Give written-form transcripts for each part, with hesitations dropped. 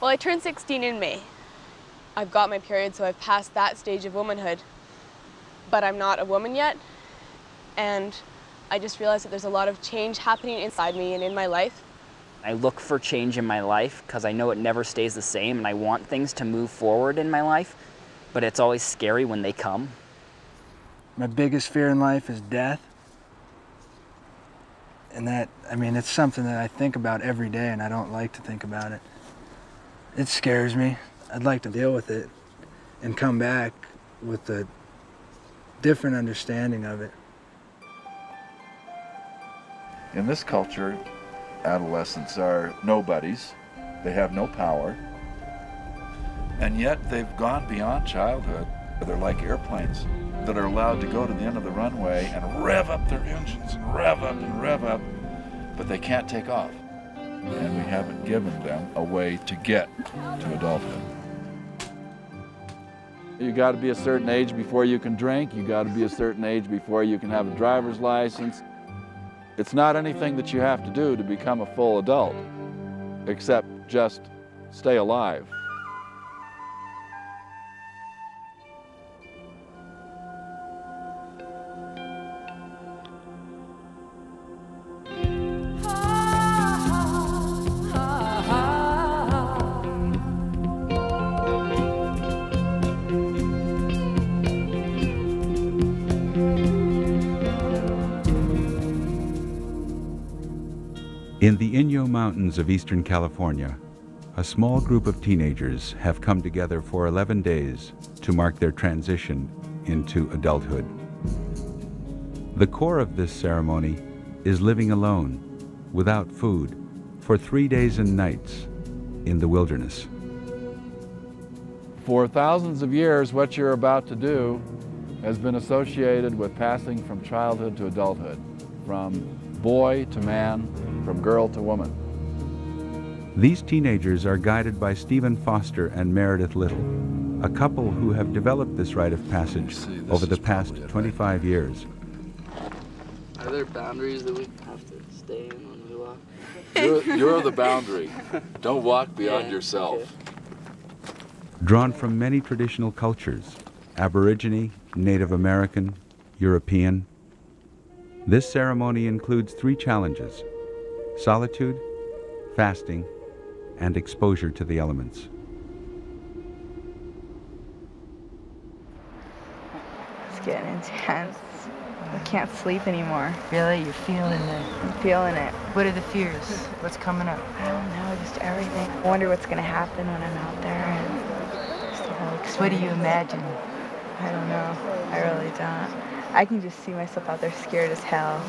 Well, I turned 16 in May. I've got my period, so I've passed that stage of womanhood. But I'm not a woman yet, and I just realized that there's a lot of change happening inside me and in my life. I look for change in my life because I know it never stays the same, and I want things to move forward in my life, but it's always scary when they come. My biggest fear in life is death. And that, I mean, it's something that I think about every day, and I don't like to think about it. It scares me. I'd like to deal with it and come back with a different understanding of it. In this culture, adolescents are nobodies. They have no power. And yet they've gone beyond childhood. They're like airplanes that are allowed to go to the end of the runway and rev up their engines and rev up and rev up, but they can't take off. And we haven't given them a way to get to adulthood. You got to be a certain age before you can drink. You got to be a certain age before you can have a driver's license. It's not anything that you have to do to become a full adult, except just stay alive. In the Inyo Mountains of Eastern California, a small group of teenagers have come together for 11 days to mark their transition into adulthood. The core of this ceremony is living alone, without food, for 3 days and nights in the wilderness. For thousands of years, what you're about to do has been associated with passing from childhood to adulthood, from boy to man, from girl to woman. These teenagers are guided by Stephen Foster and Meredith Little, a couple who have developed this rite of passage over the past 25 years. Are there boundaries that we have to stay in when we walk? You're the boundary. Don't walk beyond yourself. Okay. Drawn from many traditional cultures, Aborigine, Native American, European, this ceremony includes 3 challenges: solitude, fasting, and exposure to the elements. It's getting intense. I can't sleep anymore. Really? You're feeling it? I'm feeling it. What are the fears? What's coming up? I don't know, just everything. I wonder what's going to happen when I'm out there. And just the whole experience. What do you imagine? I don't know. I really don't. I can just see myself out there scared as hell.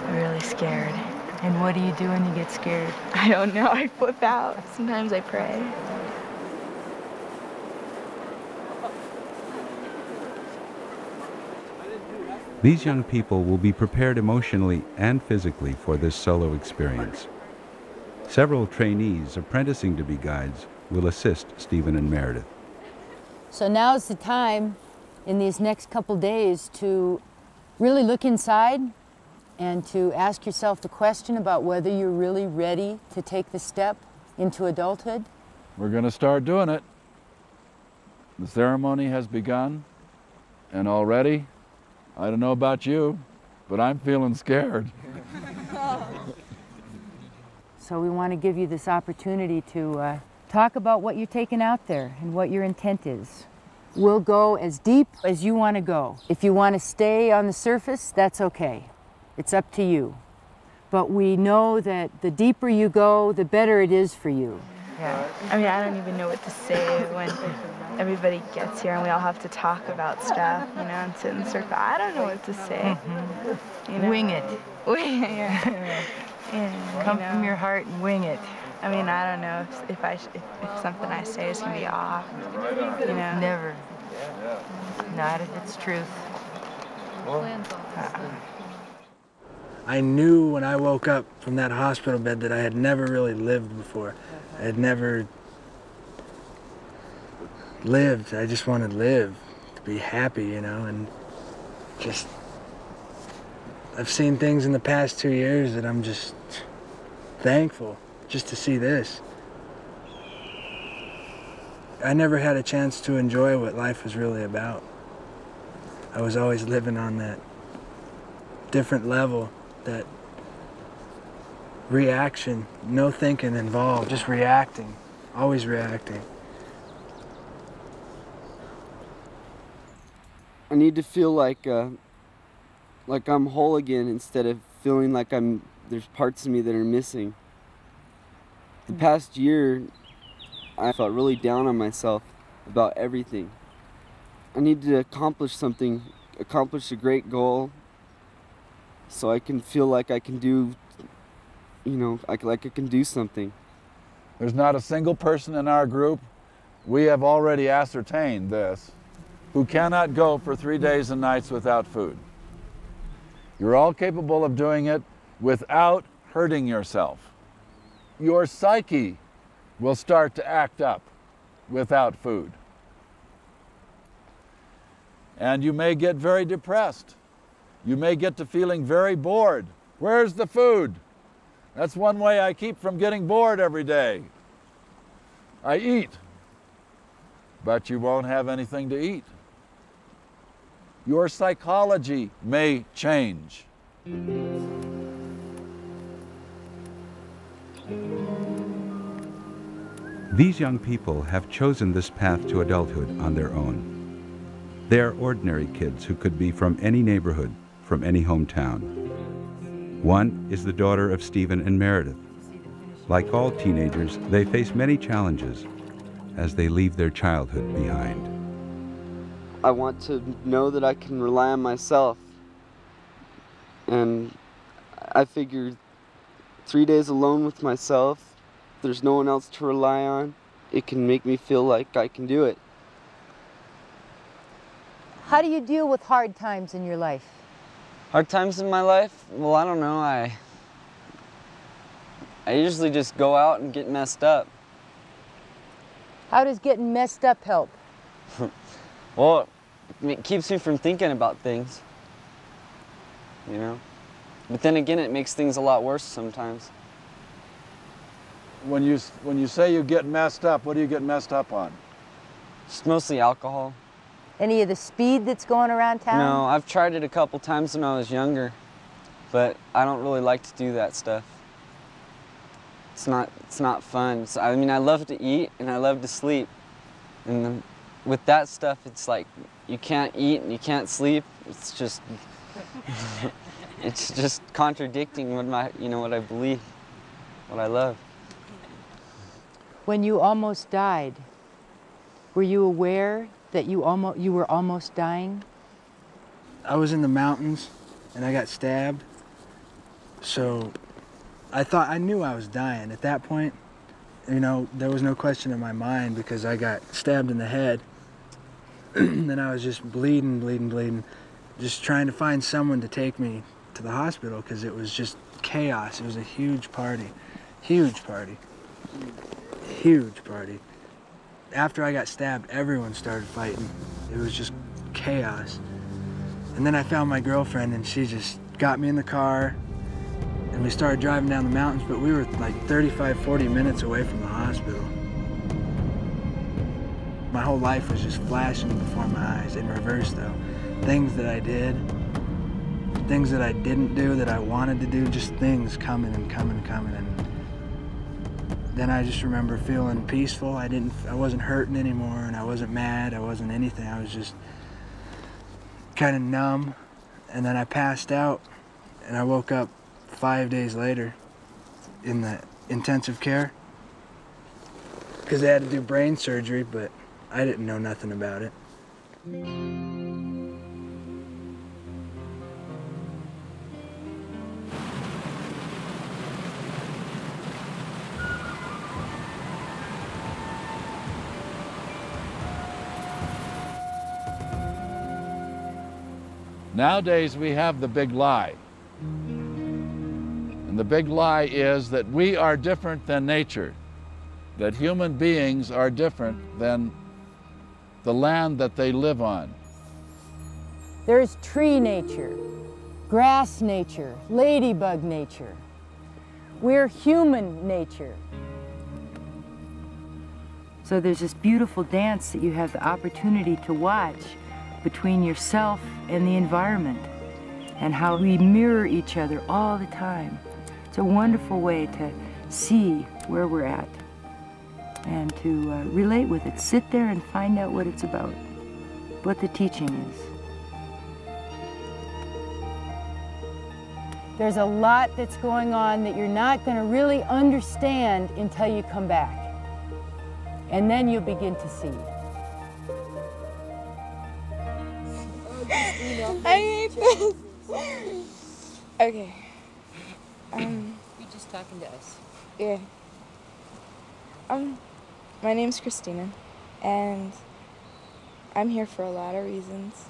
I'm really scared. And what do you do when you get scared? I don't know. I flip out. Sometimes I pray. These young people will be prepared emotionally and physically for this solo experience. Several trainees apprenticing to be guides will assist Stephen and Meredith. So now's the time in these next couple days to really look inside and to ask yourself the question about whether you're really ready to take the step into adulthood. We're going to start doing it. The ceremony has begun, and already, I don't know about you, but I'm feeling scared. So we want to give you this opportunity to talk about what you're taking out there and what your intent is. We'll go as deep as you want to go. If you want to stay on the surface, that's okay. It's up to you. But we know that the deeper you go, the better it is for you. Yeah. I mean, I don't even know what to say when everybody gets here and we all have to talk about stuff, you know, and sit in the circle. I don't know what to say. Mm-hmm. You know? Wing it. Yeah. Yeah, Come from your heart and wing it. I mean, I don't know if something I say is going to be off, you know. Never. Not if it's truth. I knew when I woke up from that hospital bed that I had never really lived before. I had never lived. I just wanted to live, to be happy, you know, and just, I've seen things in the past 2 years that I'm just thankful just to see this. I never had a chance to enjoy what life was really about. I was always living on that different level, that reaction, no thinking involved, just reacting, always reacting. I need to feel like I'm whole again instead of feeling like there's parts of me that are missing. The past year, I felt really down on myself about everything. I need to accomplish something, accomplish a great goal, so I can feel like I can do, like I can do something. There's not a single person in our group, we have already ascertained this, who cannot go for 3 days and nights without food. You're all capable of doing it without hurting yourself. Your psyche will start to act up without food. And you may get very depressed. You may get to feeling very bored. Where's the food? That's one way I keep from getting bored every day. I eat, but you won't have anything to eat. Your psychology may change. These young people have chosen this path to adulthood on their own. They are ordinary kids who could be from any neighborhood, from any hometown. One is the daughter of Stephen and Meredith. Like all teenagers, they face many challenges as they leave their childhood behind. I want to know that I can rely on myself. And I figure 3 days alone with myself, there's no one else to rely on, it can make me feel like I can do it. How do you deal with hard times in your life? Hard times in my life? Well, I don't know. I usually just go out and get messed up. How does getting messed up help? Well, it keeps me from thinking about things, But then again, it makes things a lot worse sometimes. When you say you get messed up, what do you get messed up on? It's mostly alcohol. Any of the speed that's going around town? No, I've tried it a couple times when I was younger, but I don't really like to do that stuff. It's not fun. So, I mean, I love to eat and I love to sleep. And then with that stuff, it's like you can't eat and you can't sleep. It's just it's just contradicting what I believe, what I love. When you almost died, were you aware that you were almost dying? I was in the mountains and I got stabbed. So I knew I was dying at that point. There was no question in my mind because I got stabbed in the head. And I was just bleeding, just trying to find someone to take me to the hospital because it was just chaos. It was a huge party. After I got stabbed, everyone started fighting. It was just chaos. And then I found my girlfriend and she just got me in the car and we started driving down the mountains, but we were like 35, 40 minutes away from the hospital. My whole life was just flashing before my eyes, in reverse though. Things that I did, things that I didn't do, that I wanted to do, just things coming and coming and coming. And then I just remember feeling peaceful. I wasn't hurting anymore and I wasn't mad, I wasn't anything. I was just kind of numb. And then I passed out and I woke up 5 days later in the intensive care because they had to do brain surgery, but I didn't know nothing about it. Nowadays we have the big lie. And the big lie is that we are different than nature, that human beings are different than the land that they live on. There's tree nature, grass nature, ladybug nature. We're human nature. So there's this beautiful dance that you have the opportunity to watch between yourself and the environment, and how we mirror each other all the time. It's a wonderful way to see where we're at and to relate with it. Sit there and find out what it's about, what the teaching is. There's a lot that's going on that you're not going to really understand until you come back. And then you'll begin to see. I hate this. Okay. You're just talking to us. Yeah. My name's Christina, and I'm here for a lot of reasons.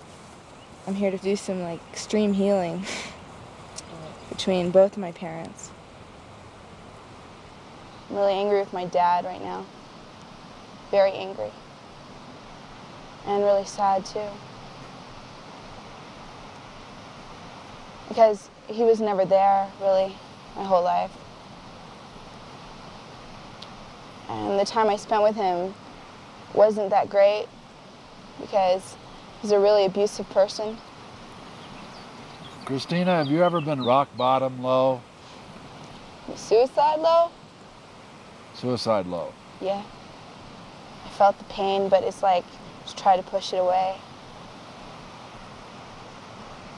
I'm here to do some like extreme healing between both of my parents. I'm really angry with my dad right now. Very angry. And really sad too. Because he was never there, really, my whole life. And the time I spent with him wasn't that great because he's a really abusive person. Christina, have you ever been rock bottom low? Suicide low? Suicide low. Yeah. I felt the pain, but it's like, just try to push it away.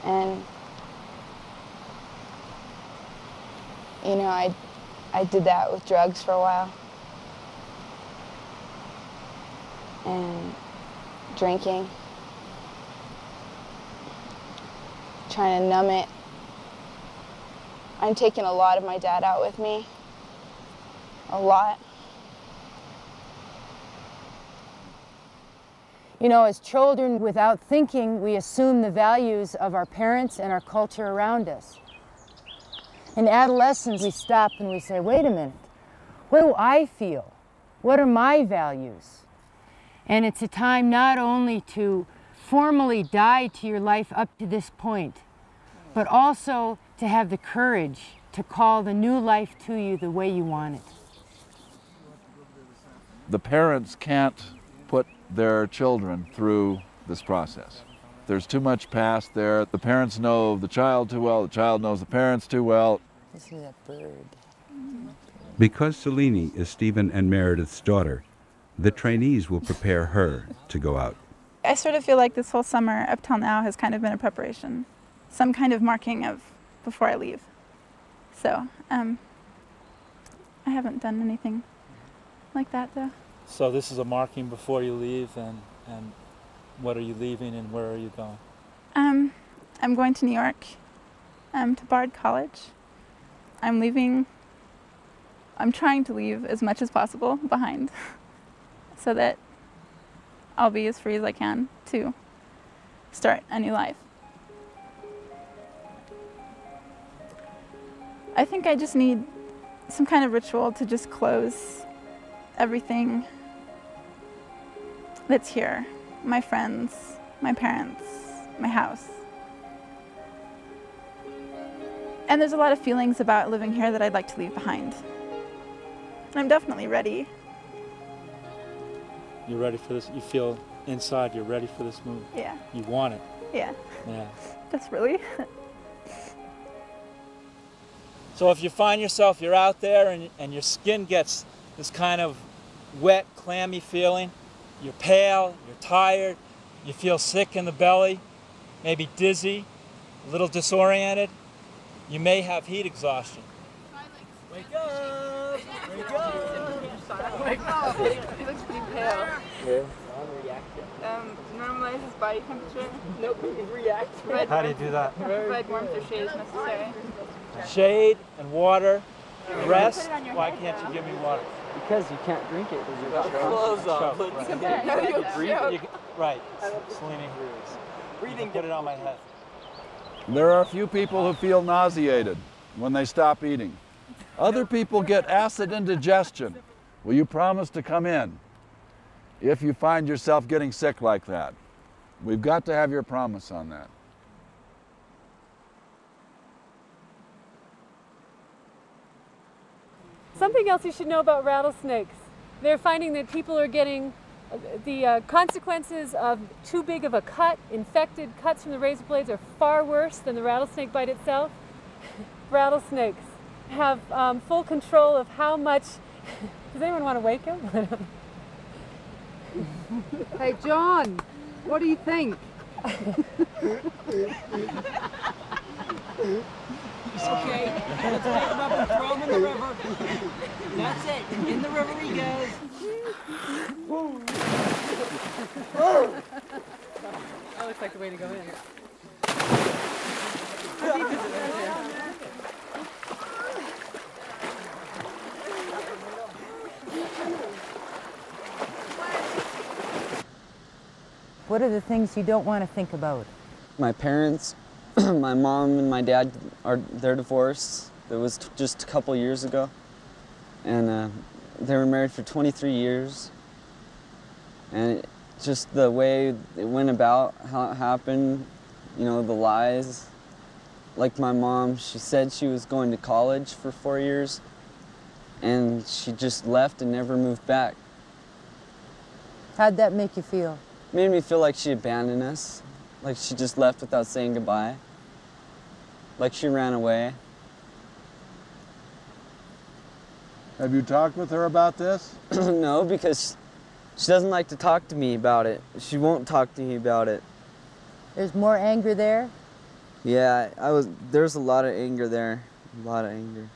And, you know, I did that with drugs for a while. And drinking. Trying to numb it. I'm taking a lot of my dad out with me. A lot. You know, as children, without thinking, we assume the values of our parents and our culture around us. In adolescence, we stop and we say, wait a minute, what do I feel? What are my values? And it's a time not only to formally die to your life up to this point, but also to have the courage to call the new life to you the way you want it. The parents can't put their children through this process. There's too much past there. The parents know the child too well, the child knows the parents too well. Listen to that bird. Because Selene is Stephen and Meredith's daughter, the trainees will prepare her to go out. I sort of feel like this whole summer up till now has kind of been a preparation, some kind of marking of before I leave. So I haven't done anything like that though. So this is a marking before you leave, and what are you leaving and where are you going? I'm going to New York, to Bard College. I'm trying to leave as much as possible behind so that I'll be as free as I can to start a new life. I think I just need some kind of ritual to just close everything that's here. My friends, my parents, my house. And there's a lot of feelings about living here that I'd like to leave behind. I'm definitely ready. You're ready for this? You feel inside you're ready for this move? Yeah. You want it? Yeah. Yeah. Desperately. So if you find yourself, you're out there and your skin gets this kind of wet, clammy feeling, you're pale, you're tired, you feel sick in the belly, maybe dizzy, a little disoriented, you may have heat exhaustion. Wake up! Wake up! Wake up! He looks pretty pale. Yeah. Normalize his body temperature. Nope, he reacts. How do you do that? Provide warmth or shade is necessary. Shade and water, rest. Why can't you give me water? Because you can't drink it. Clothes on. Right. Selene, Breathing. put it on my head. There are a few people who feel nauseated when they stop eating. Other people get acid indigestion. Will you promise to come in if you find yourself getting sick like that? We've got to have your promise on that. Something else you should know about rattlesnakes. They're finding that people are getting the consequences of too big of a cut. Infected cuts from the razor blades are far worse than the rattlesnake bite itself. Rattlesnakes have full control of how much... Does anyone want to wake him? Hey, John, what do you think? It's okay. Let's pick him up and throw him in the river. That's it. In the river he goes. That looks like the way to go in. What are the things you don't want to think about? My parents, my mom and my dad, they're divorced. It was just a couple years ago. And they were married for 23 years. And just the way it went about, how it happened, you know, the lies. Like my mom, she said she was going to college for 4 years, and she just left and never moved back. How'd that make you feel? Made me feel like she abandoned us, like she just left without saying goodbye, like she ran away. Have you talked with her about this? No, because she doesn't like to talk to me about it. She won't talk to me about it. There's more anger there? Yeah, there's a lot of anger there, a lot of anger.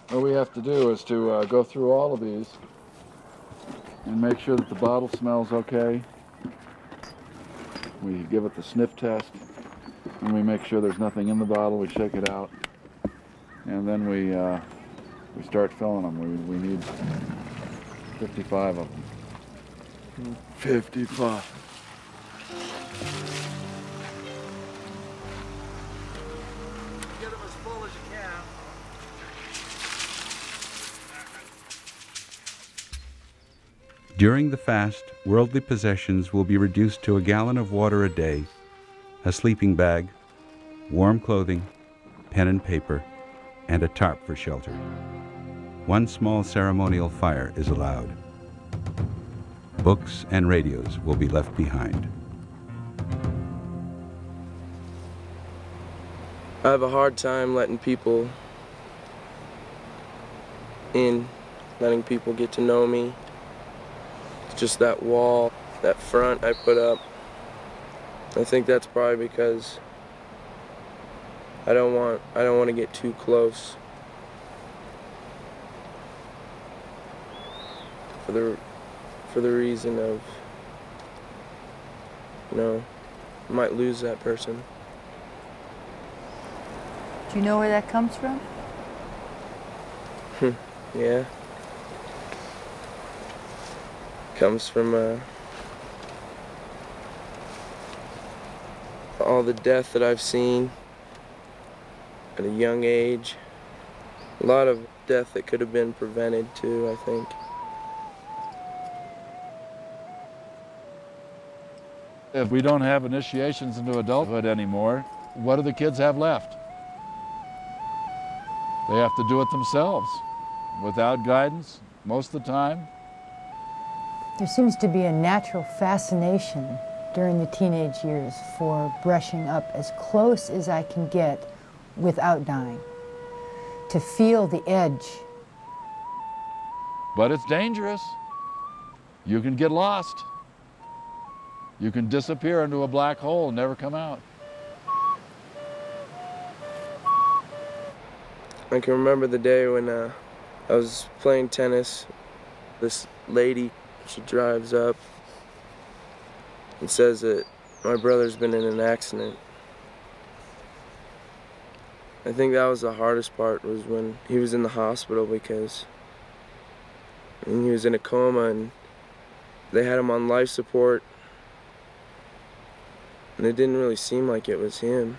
What we have to do is to go through all of these and make sure that the bottle smells okay. We give it the sniff test, and we make sure there's nothing in the bottle. We shake it out, and then we start filling them. We need 55 of them. 55. Get them as full as you can. During the fast, worldly possessions will be reduced to a gallon of water a day, a sleeping bag, warm clothing, pen and paper, and a tarp for shelter. One small ceremonial fire is allowed. Books and radios will be left behind. I have a hard time letting people in, letting people get to know me. It's just that wall, that front I put up. I think that's probably because I don't want to get too close. For the reason of, you know, I might lose that person. Do you know where that comes from? Yeah. Comes from all the death that I've seen at a young age. A lot of death that could have been prevented too, I think. If we don't have initiations into adulthood anymore, what do the kids have left? They have to do it themselves, without guidance, most of the time. There seems to be a natural fascination during the teenage years for brushing up as close as I can get without dying, to feel the edge. But it's dangerous. You can get lost. You can disappear into a black hole and never come out. I can remember the day when I was playing tennis. This lady, she drives up and says that my brother's been in an accident. I think that was the hardest part, was when he was in the hospital, because he was in a coma and they had him on life support, and it didn't really seem like it was him.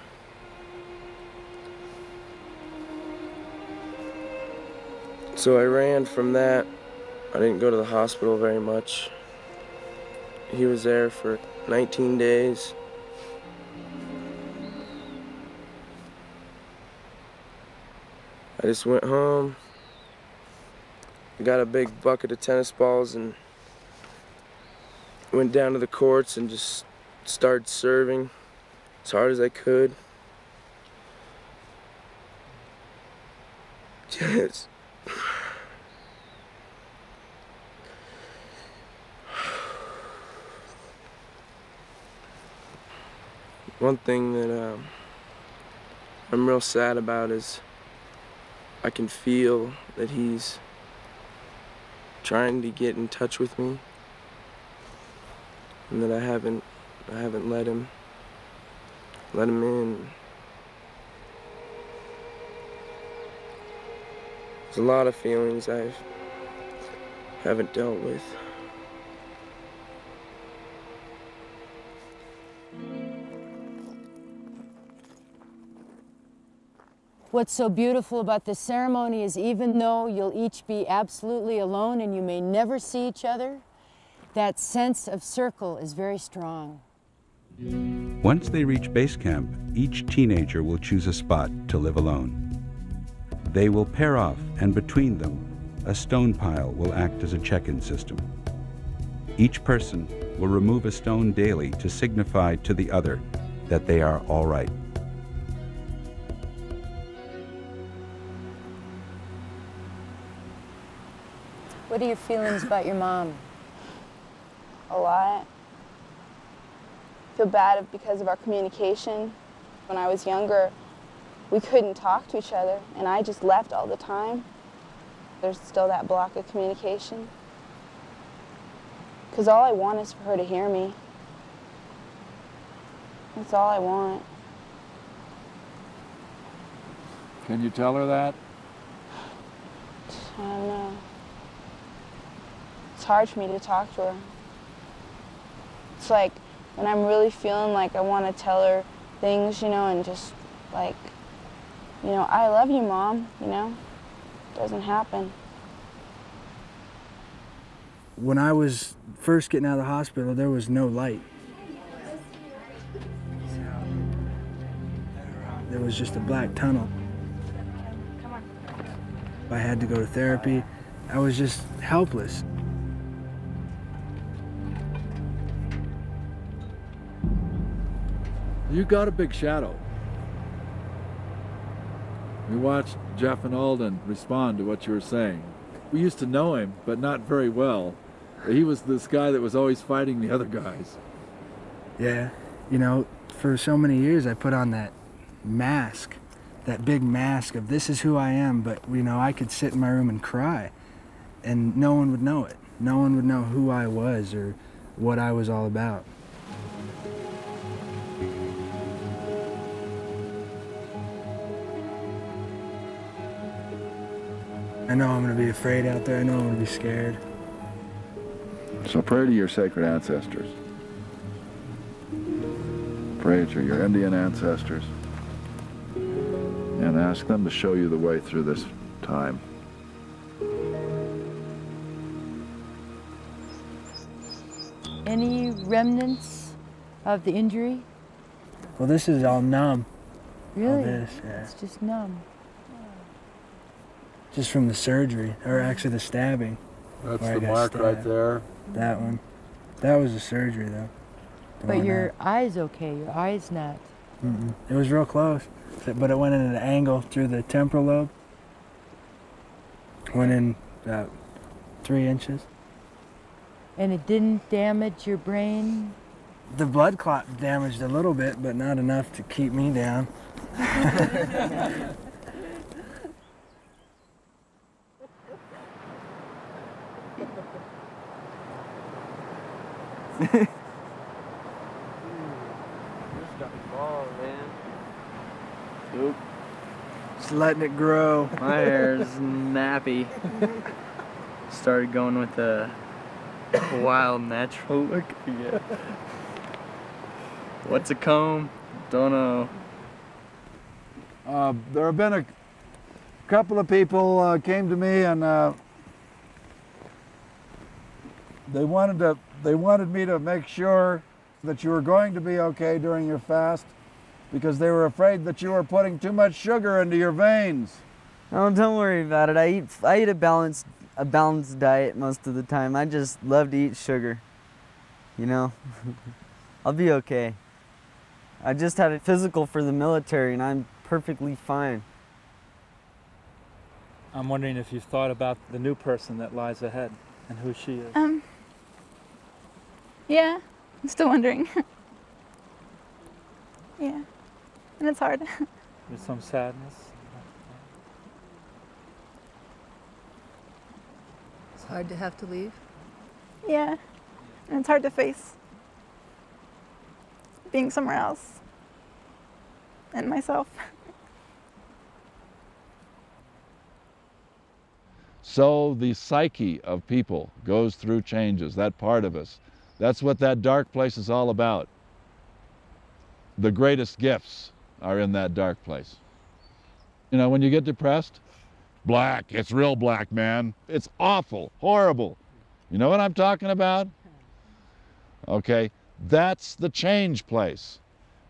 So I ran from that. I didn't go to the hospital very much. He was there for 19 days. I just went home, I got a big bucket of tennis balls and went down to the courts and just started serving as hard as I could. Just one thing that I'm real sad about is I can feel that he's trying to get in touch with me, and that I haven't let him in. There's a lot of feelings I haven't dealt with. What's so beautiful about this ceremony is even though you'll each be absolutely alone and you may never see each other, that sense of circle is very strong. Once they reach base camp, each teenager will choose a spot to live alone. They will pair off, and between them, a stone pile will act as a check-in system. Each person will remove a stone daily to signify to the other that they are all right. What are your feelings about your mom? A lot. I feel bad because of our communication. When I was younger, we couldn't talk to each other, and I just left all the time. There's still that block of communication. Because all I want is for her to hear me. That's all I want. Can you tell her that? I don't know. It's hard for me to talk to her. It's like when I'm really feeling like I want to tell her things, you know, and just like, you know, I love you, Mom, you know, it doesn't happen. When I was first getting out of the hospital, there was no light. There was just a black tunnel. I had to go to therapy. I was just helpless. You got a big shadow. We watched Jeff and Alden respond to what you were saying. We used to know him, but not very well. He was this guy that was always fighting the other guys. Yeah, you know, for so many years I put on that mask, that big mask of this is who I am, but you know, I could sit in my room and cry and no one would know it. No one would know who I was or what I was all about. I know I'm going to be afraid out there. I know I'm going to be scared. So pray to your sacred ancestors. Pray to your Indian ancestors. And ask them to show you the way through this time. Any remnants of the injury? Well, this is all numb. Really? All this, yeah. It's just numb. Just from the surgery, or actually the stabbing. That's the mark right there. That one. That was the surgery, though. But your eye's okay, your eye's not. Mm-mm. It was real close, but it went in at an angle through the temporal lobe. Went in about 3 inches. And it didn't damage your brain? The blood clot damaged a little bit, but not enough to keep me down. Oop. Just letting it grow. My hair's nappy. Started going with the wild natural look again. What's a comb? Don't know. There have been a couple of people came to me and they wanted me to make sure that you were going to be okay during your fast because they were afraid that you were putting too much sugar into your veins. Oh, don't worry about it. I eat a balanced diet most of the time. I just love to eat sugar, you know. I'll be okay. I just had a physical for the military and I'm perfectly fine. I'm wondering if you've thought about the new person that lies ahead and who she is. Yeah, I'm still wondering. Yeah, and it's hard. There's some sadness. It's hard to have to leave. Yeah, and it's hard to face being somewhere else and myself. So the psyche of people goes through changes, that part of us. That's what that dark place is all about. The greatest gifts are in that dark place. You know, when you get depressed, black, it's real black, man. It's awful, horrible. You know what I'm talking about? Okay, that's the change place.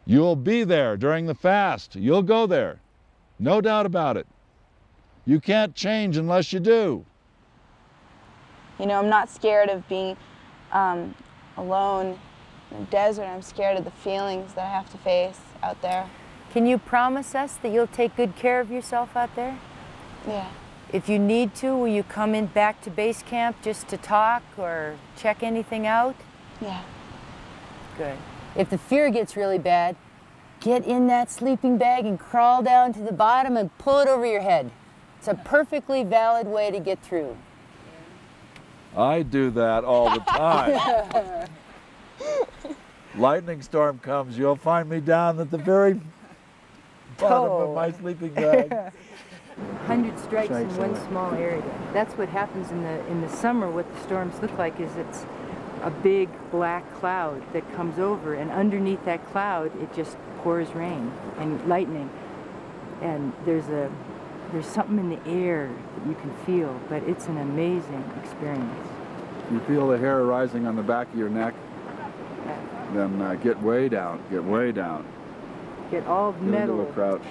You'll be there during the fast. You'll go there, no doubt about it. You can't change unless you do. You know, I'm not scared of being alone in the desert. I'm scared of the feelings that I have to face out there. Can you promise us that you'll take good care of yourself out there? Yeah. If you need to, will you come in back to base camp just to talk or check anything out? Yeah. Good. If the fear gets really bad, get in that sleeping bag and crawl down to the bottom and pull it over your head. It's a perfectly valid way to get through. I do that all the time. Lightning storm comes, you'll find me down at the very bottom of my sleeping bag. 100 strikes in one small area. That's what happens in the summer. What the storms look like is it's a big black cloud that comes over, and underneath that cloud it just pours rain and lightning. And there's something in the air that you can feel, but it's an amazing experience. You feel the hair rising on the back of your neck, then get way down, get way down. Get all Get metal into a crouch.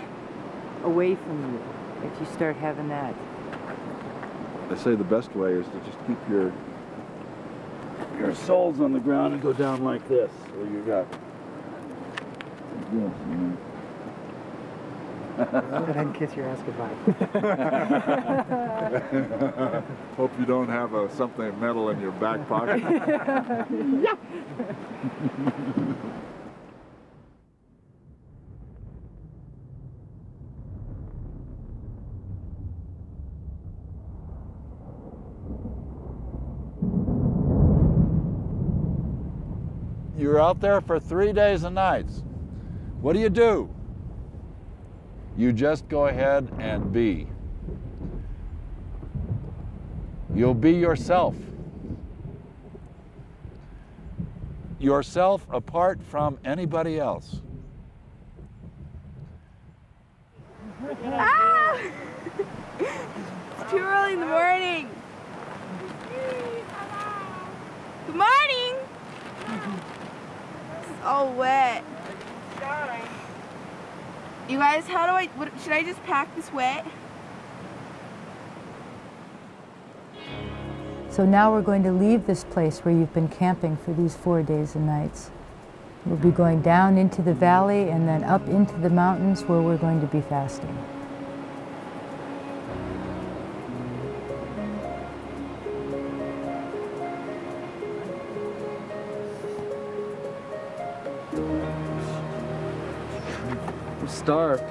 away from you if you start having that. They say the best way is to just keep your soles on the ground and go down like this. So you got And then kiss your ass goodbye. Hope you don't have something metal in your back pocket. Yeah. You're out there for 3 days and nights. What do? You just go ahead and be. You'll be yourself. Yourself apart from anybody else. Ah! It's too early in the morning. Good morning. This is all wet. You guys, should I just pack this wet? So now we're going to leave this place where you've been camping for these 4 days and nights. We'll be going down into the valley and then up into the mountains where we're going to be fasting. I'm starved.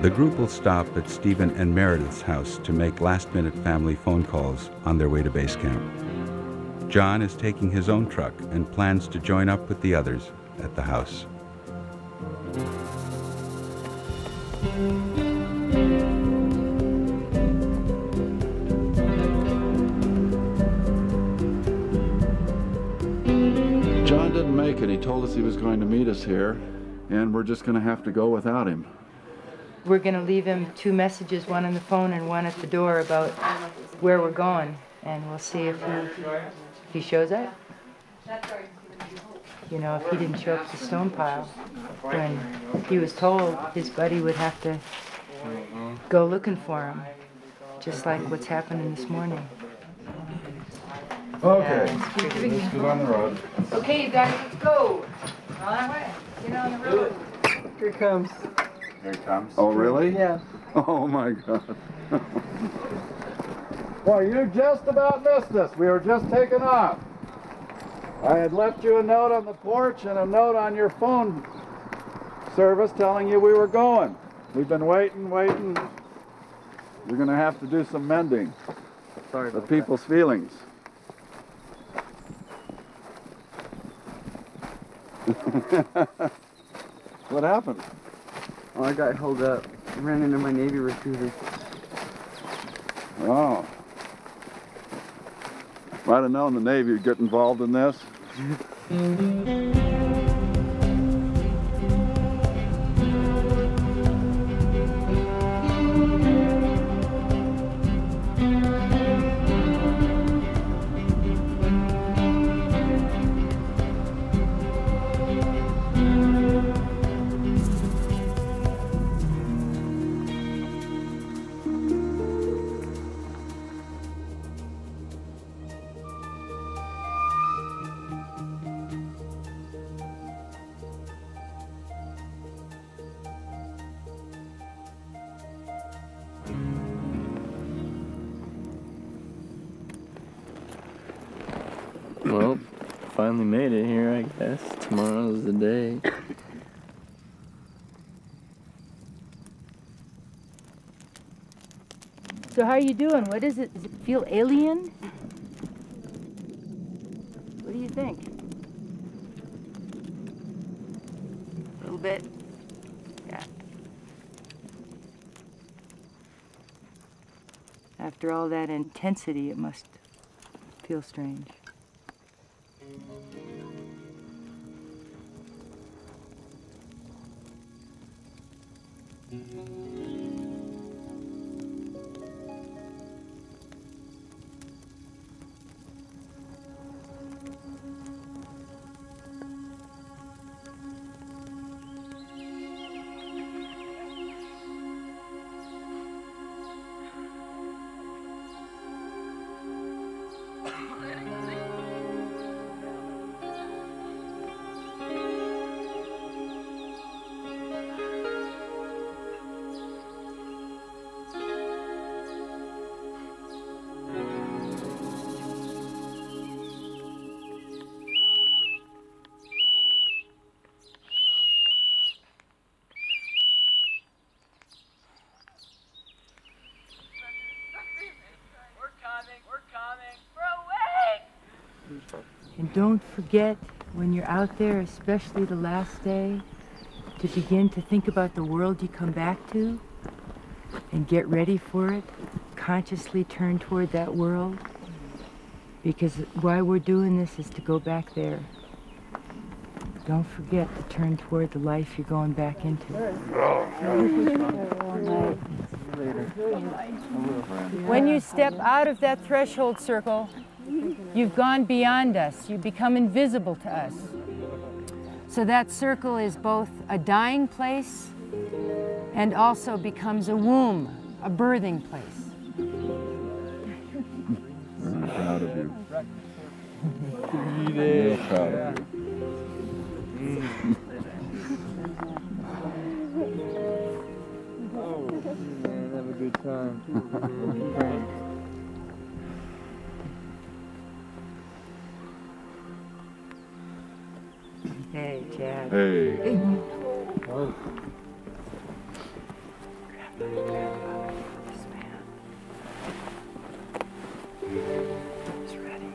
The group will stop at Stephen and Meredith's house to make last-minute family phone calls on their way to base camp. John is taking his own truck and plans to join up with the others at the house. John didn't make it. He told us he was going to meet us here, and we're just going to have to go without him. We're going to leave him 2 messages, one on the phone and one at the door about where we're going, and we'll see if he shows up. You know, if he didn't show up at the stone pile, when he was told his buddy would have to go looking for him, just like what's happening this morning. Okay, let's get on the road. Okay, you guys, let's go. On our way. Get on the road. Here it comes. Here it comes. Oh, really? Yeah. Oh, my God. Well, you just about missed us. We were just taking off. I had left you a note on the porch and a note on your phone service telling you we were going. We've been waiting. We're going to have to do some mending. Sorry of about people's feelings. What happened? Oh, I got held up. I ran into my Navy recruiter. Oh. If I'd have known the Navy would get involved in this. Well, finally made it here, I guess. Tomorrow's the day. So how are you doing? What is it? Does it feel alien? What do you think? A little bit? Yeah. After all that intensity, it must feel strange. And don't forget, when you're out there, especially the last day, to begin to think about the world you come back to and get ready for it. Consciously turn toward that world, because why we're doing this is to go back there. Don't forget to turn toward the life you're going back into. When you step out of that threshold circle, you've gone beyond us. You become invisible to us. So that circle is both a dying place and also becomes a womb, a birthing place. I'm proud of you. Real proud of you. Oh, man, have a good time. Hey, Chad. Hey. Oh. It's ready.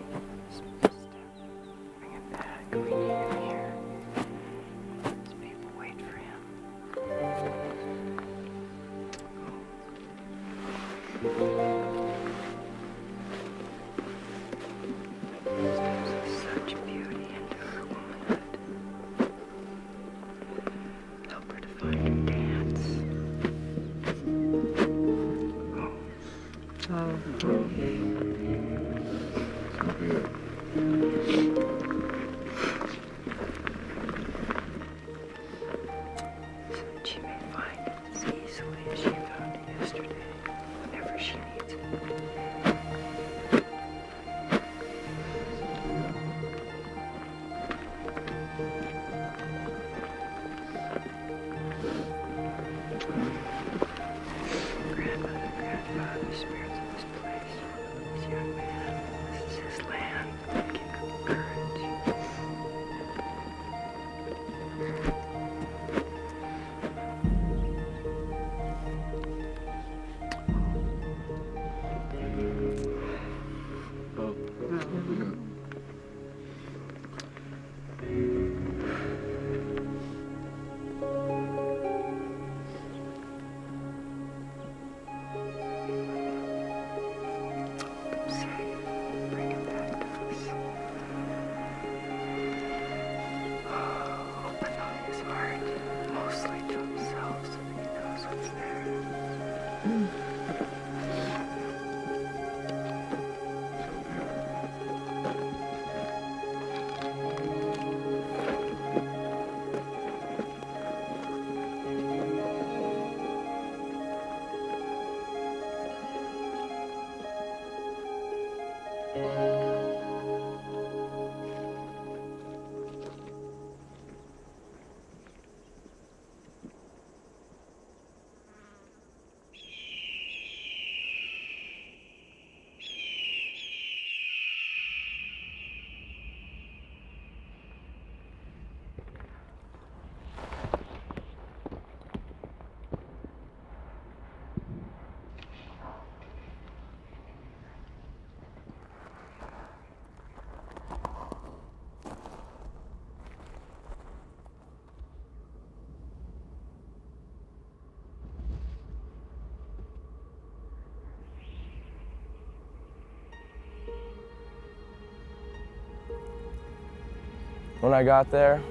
When I got there,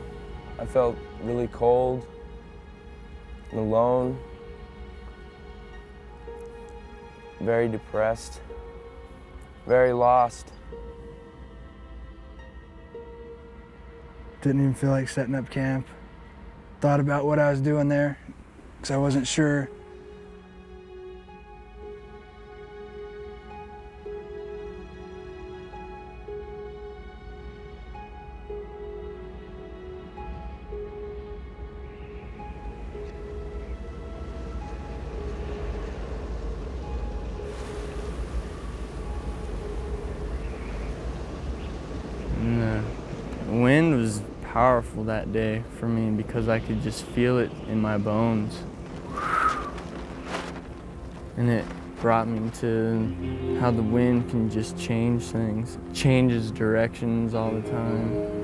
I felt really cold and alone, very depressed, very lost. Didn't even feel like setting up camp. Thought about what I was doing there, because I wasn't sure. The wind was powerful that day for me because I could just feel it in my bones. And it brought me to how the wind can just change things. It changes directions all the time.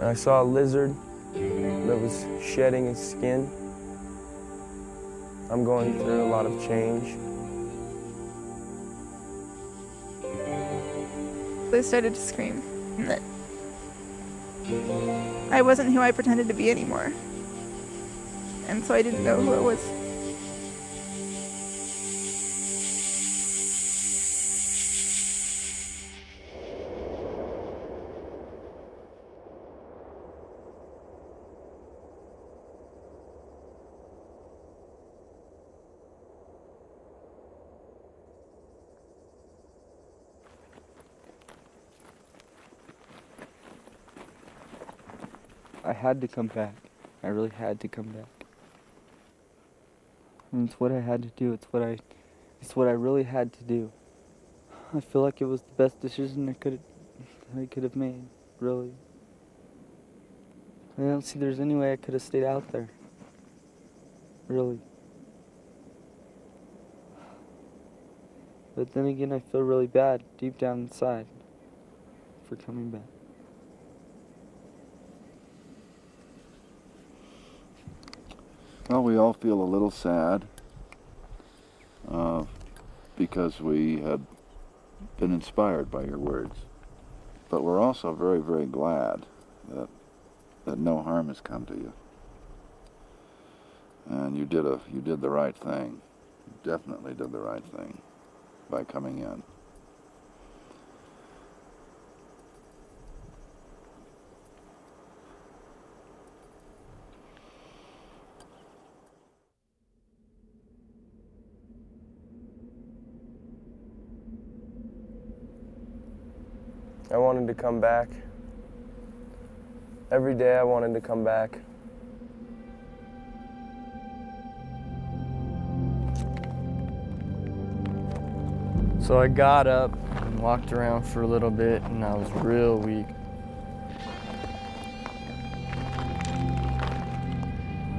I saw a lizard that was shedding its skin. I'm going through a lot of change. I started to scream that I wasn't who I pretended to be anymore. And so I didn't know who I was. I had to come back. I really had to come back. And it's what I had to do. It's what I really had to do. I feel like it was the best decision I could have made, really. I don't see there's any way I could have stayed out there. Really. But then again, I feel really bad deep down inside for coming back. Well, we all feel a little sad because we had been inspired by your words. But we're also very, very glad that no harm has come to you. And you did the right thing. You definitely did the right thing by coming in. I wanted to come back. Every day I wanted to come back. So I got up and walked around for a little bit, and I was real weak.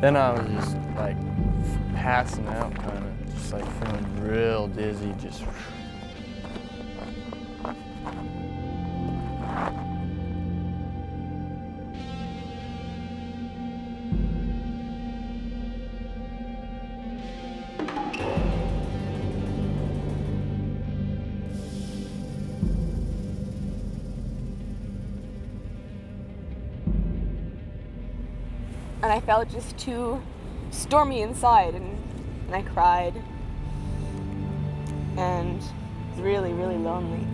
Then I was just like passing out, kind of, just like feeling real dizzy, just. And I felt just too stormy inside, and I cried, and it was really, really lonely.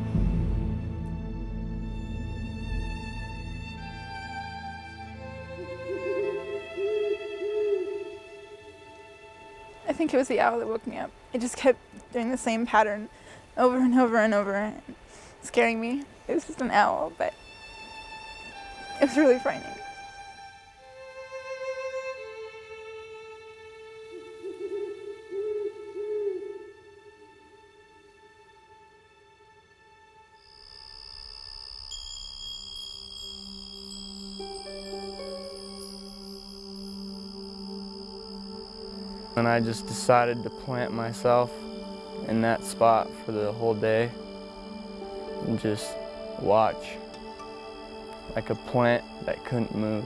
I think it was the owl that woke me up. It just kept doing the same pattern over and over and over, scaring me. It was just an owl, but it was really frightening. And I just decided to plant myself in that spot for the whole day. and just watch, like a plant that couldn't move.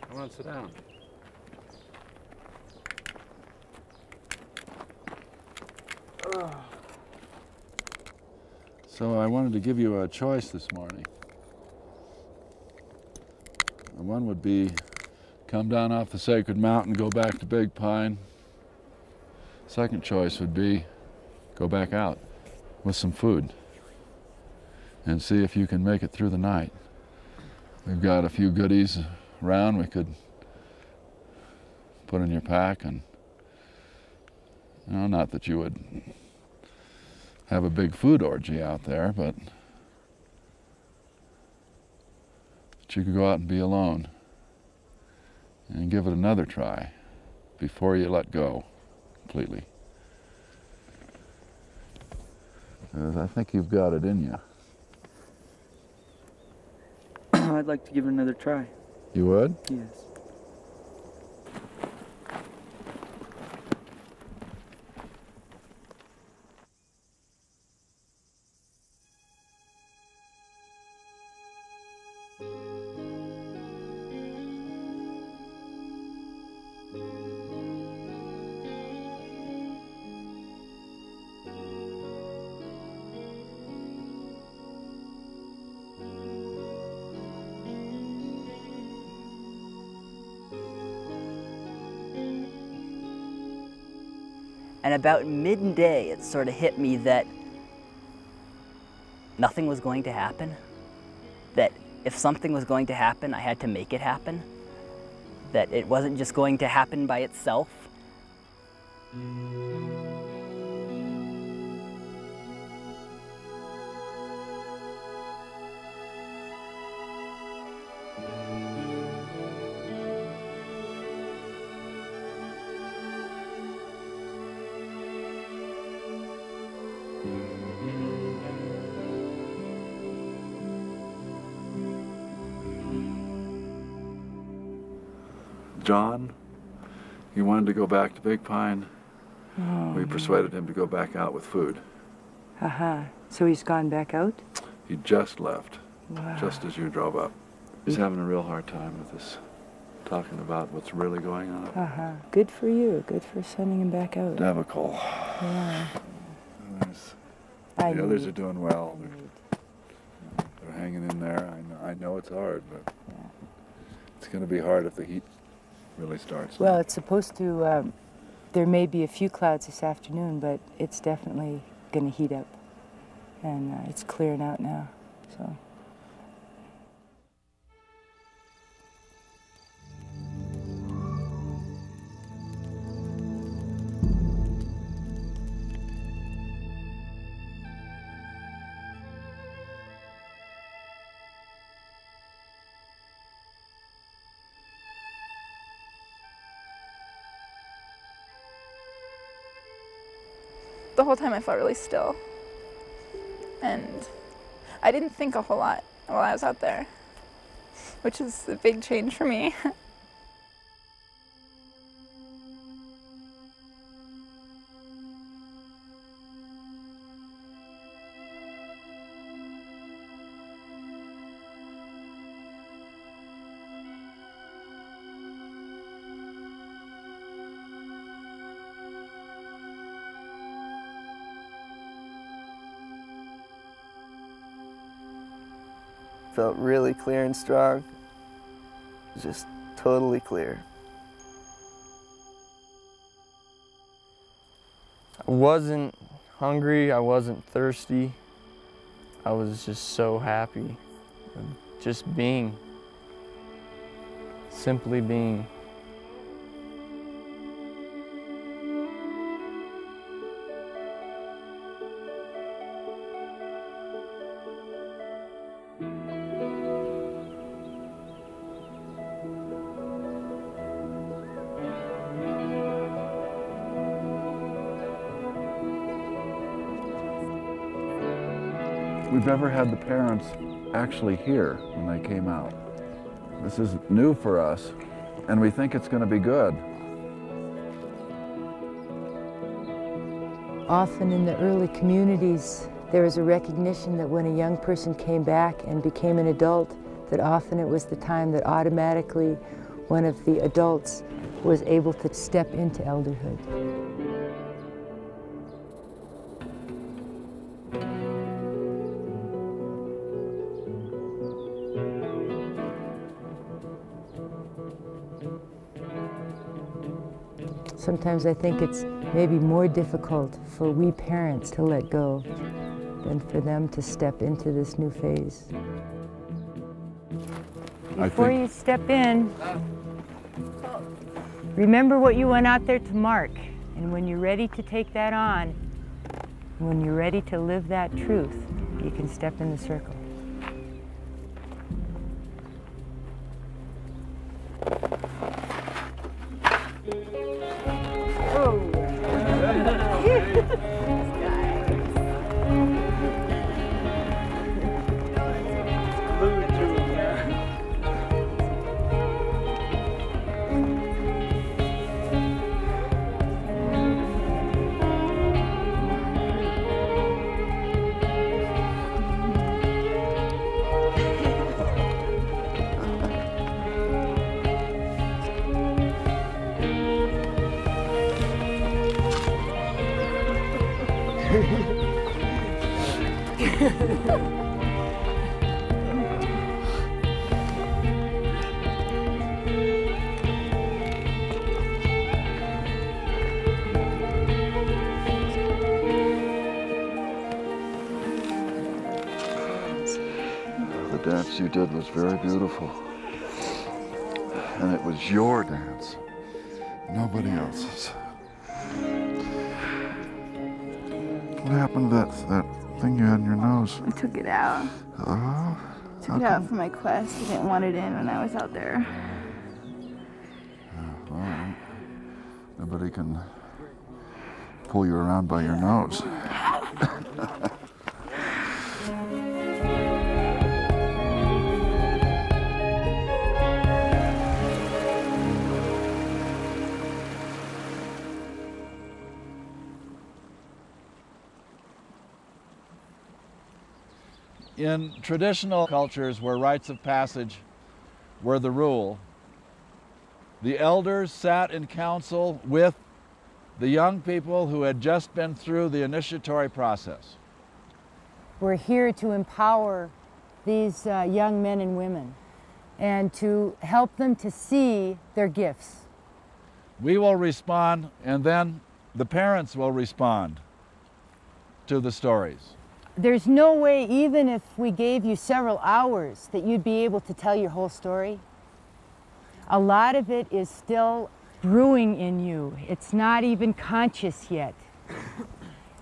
Come on, sit down. So I wanted to give you a choice this morning. And one would be come down off the sacred mountain, go back to Big Pine. Second choice would be go back out with some food and see if you can make it through the night. We've got a few goodies around we could put in your pack, and you know, not that you would have a big food orgy out there, but you could go out and be alone and give it another try before you let go completely. 'Cause I think you've got it in you. I'd like to give it another try. You would? Yes. And about midday, it sort of hit me that nothing was going to happen. That if something was going to happen, I had to make it happen. That it wasn't just going to happen by itself. John, he wanted to go back to Big Pine. Oh. We persuaded him to go back out with food. So he's gone back out? He just left, Wow. just as you drove up. He's having a real hard time with us, talking about what's really going on. Good for you. Good for sending him back out. Difficult. Yeah. The others are doing well. They're hanging in there. I know it's hard, but it's going to be hard if the heat really starts. Well, it's supposed to, there may be a few clouds this afternoon, but it's definitely going to heat up. And it's clearing out now, so. The whole time I felt really still. And I didn't think a whole lot while I was out there, which is a big change for me. Felt really clear and strong. Just totally clear. I wasn't hungry, I wasn't thirsty. I was just so happy. Just being. Simply being. we've ever had the parents actually here when they came out. This is new for us, and we think it's going to be good. Often in the early communities, there was a recognition that when a young person came back and became an adult, that often it was the time that automatically one of the adults was able to step into elderhood. Sometimes I think it's maybe more difficult for we parents to let go than for them to step into this new phase. Before you step in, remember what you went out there to mark. And when you're ready to take that on, when you're ready to live that truth, you can step in the circle. The dance you did was very beautiful. And it was your dance, nobody else's. What happened to that thing you had in your nose? I took it out. Oh? Took it out for my quest. I didn't want it in when I was out there. All right. Nobody can pull you around by your nose. In traditional cultures where rites of passage were the rule, the elders sat in council with the young people who had just been through the initiatory process. We're here to empower these young men and women and to help them to see their gifts. We will respond, and then the parents will respond to the stories. There's no way, even if we gave you several hours, that you'd be able to tell your whole story. A lot of it is still brewing in you. It's not even conscious yet.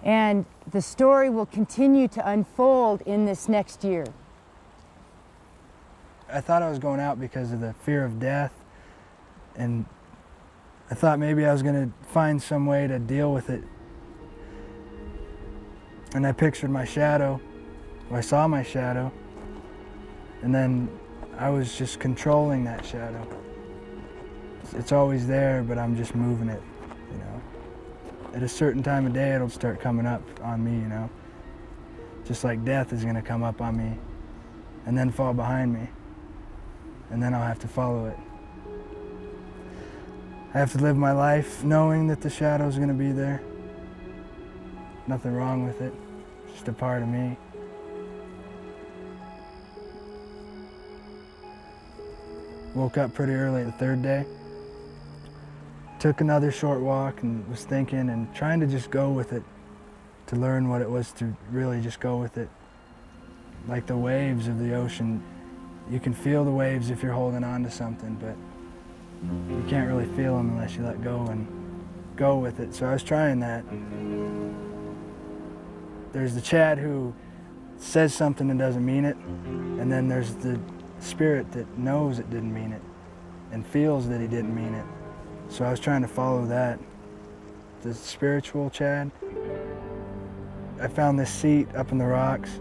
And the story will continue to unfold in this next year. I thought I was going out because of the fear of death, and I thought maybe I was going to find some way to deal with it. And I pictured my shadow, or I saw my shadow, and then I was just controlling that shadow. It's always there, but I'm just moving it, you know. At a certain time of day, it'll start coming up on me, you know. Just like death is gonna come up on me, and then fall behind me, and then I'll have to follow it. I have to live my life knowing that the shadow's gonna be there. Nothing wrong with it, just a part of me. Woke up pretty early the third day. Took another short walk and was thinking and trying to just go with it, to learn what it was to really just go with it. Like the waves of the ocean, you can feel the waves if you're holding on to something, but you can't really feel them unless you let go and go with it. So I was trying that. There's the Chad who says something and doesn't mean it, and then there's the spirit that knows it didn't mean it and feels that he didn't mean it. So I was trying to follow that. The spiritual Chad. I found this seat up in the rocks,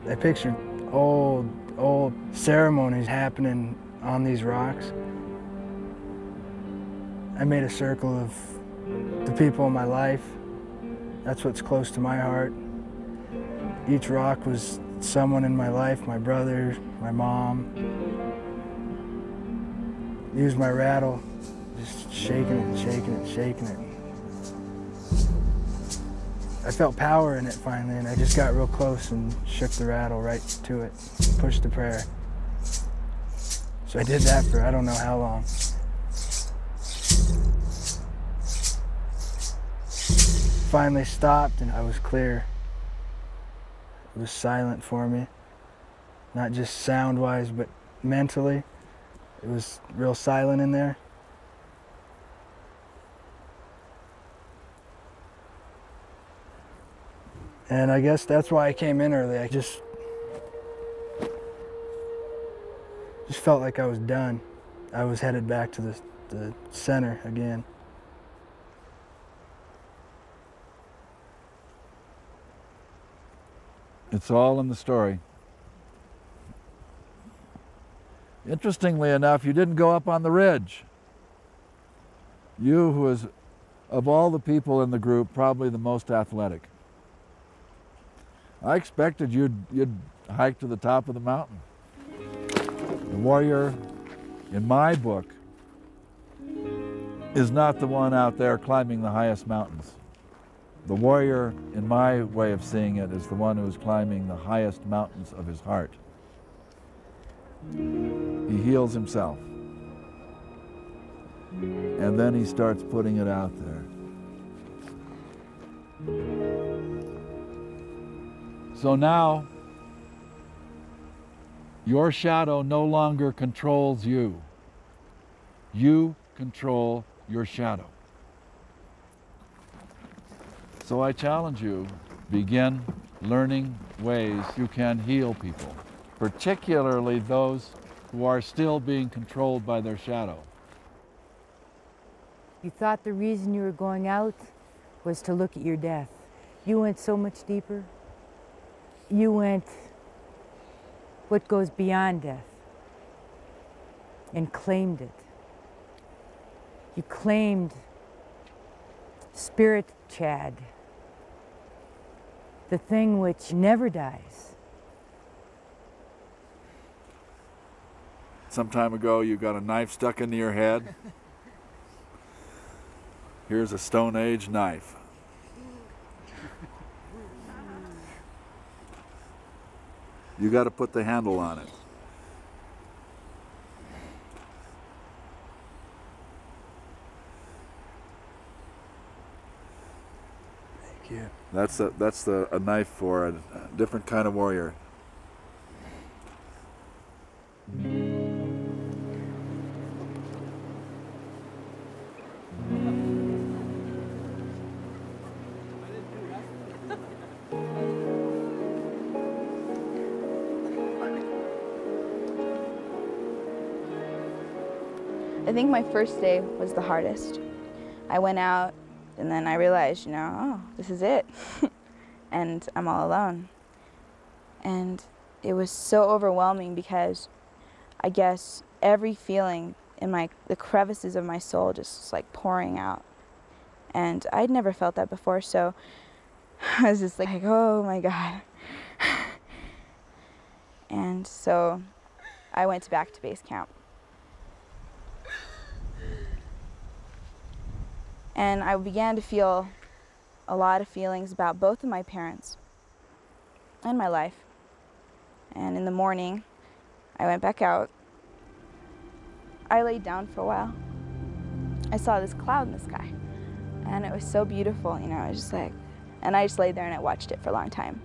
I pictured old ceremonies happening on these rocks. I made a circle of the people in my life. That's what's close to my heart. Each rock was someone in my life, my brother, my mom. Used my rattle, just shaking it, shaking it, shaking it. I felt power in it finally, and I just got real close and shook the rattle right to it, pushed the prayer. So I did that for I don't know how long. Finally stopped and I was clear. It was silent for me, not just sound-wise, but mentally. It was real silent in there. And I guess that's why I came in early. I just felt like I was done. I was headed back to the center again. It's all in the story. Interestingly enough, you didn't go up on the ridge. You, who is, of all the people in the group, probably the most athletic. I expected you'd hike to the top of the mountain. The warrior, in my book, is not the one out there climbing the highest mountains. The warrior, in my way of seeing it, is the one who is climbing the highest mountains of his heart. He heals himself. And then he starts putting it out there. So now, your shadow no longer controls you. You control your shadow. So I challenge you, begin learning ways you can heal people, particularly those who are still being controlled by their shadow. You thought the reason you were going out was to look at your death. You went so much deeper. You went what goes beyond death and claimed it. You claimed Spirit Chad, the thing which never dies. Some time ago, you got a knife stuck into your head. Here's a Stone Age knife. You got to put the handle on it. Thank you. That's a knife for a different kind of warrior. I think my first day was the hardest. I went out and then I realized, oh, this is it. And I'm all alone. And it was so overwhelming because I guess every feeling in the crevices of my soul just was like pouring out. And I'd never felt that before, so I was just like, oh my God. And so I went back to base camp. And I began to feel a lot of feelings about both of my parents and my life. And in the morning, I went back out. I laid down for a while. I saw this cloud in the sky, and it was so beautiful, I was just like, and I just laid there and I watched it for a long time.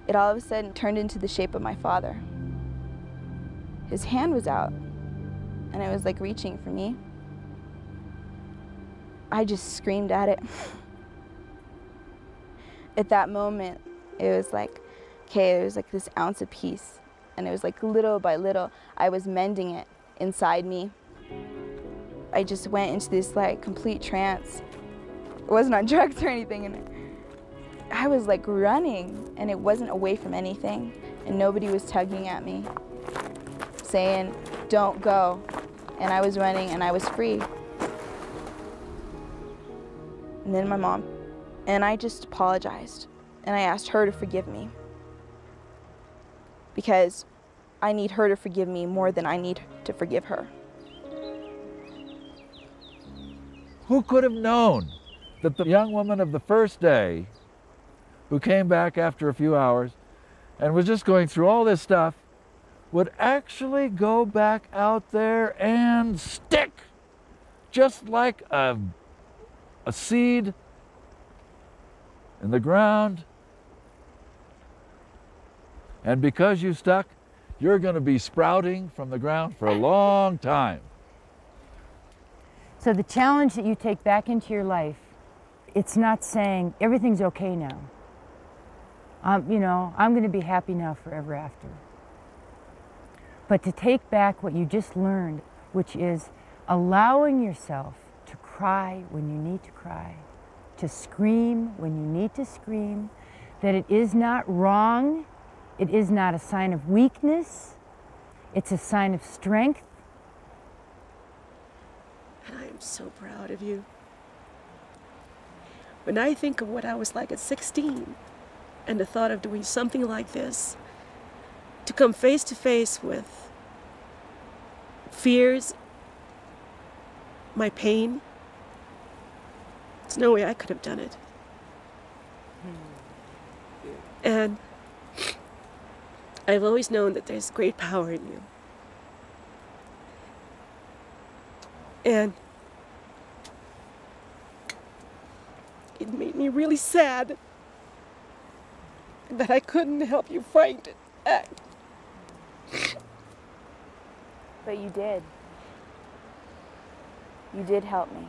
It all of a sudden turned into the shape of my father. His hand was out, and it was like reaching for me. I just screamed at it. At that moment, it was like, okay, there was like this ounce of peace. And it was like little by little, I was mending it inside me. I just went into this like complete trance. It wasn't on drugs or anything. I was like running, and it wasn't away from anything, and nobody was tugging at me, saying, don't go. And I was running, and I was free. And then my mom, and I just apologized, and I asked her to forgive me, because I need her to forgive me more than I need to forgive her. Who could have known that the young woman of the first day, who came back after a few hours and was just going through all this stuff, would actually go back out there and stick, just like a seed in the ground. And because you stuck, you're going to be sprouting from the ground for a long time. So the challenge that you take back into your life, it's not saying everything's okay now. You know, I'm going to be happy now forever after. But to take back what you just learned, which is allowing yourself to cry when you need to cry, to scream when you need to scream, that it is not wrong, it is not a sign of weakness, it's a sign of strength. I am so proud of you. When I think of what I was like at 16, and the thought of doing something like this, to come face to face with fears, my pain, there's no way I could have done it. And I've always known that there's great power in you. And it made me really sad that I couldn't help you fight it back. But you did. You did help me.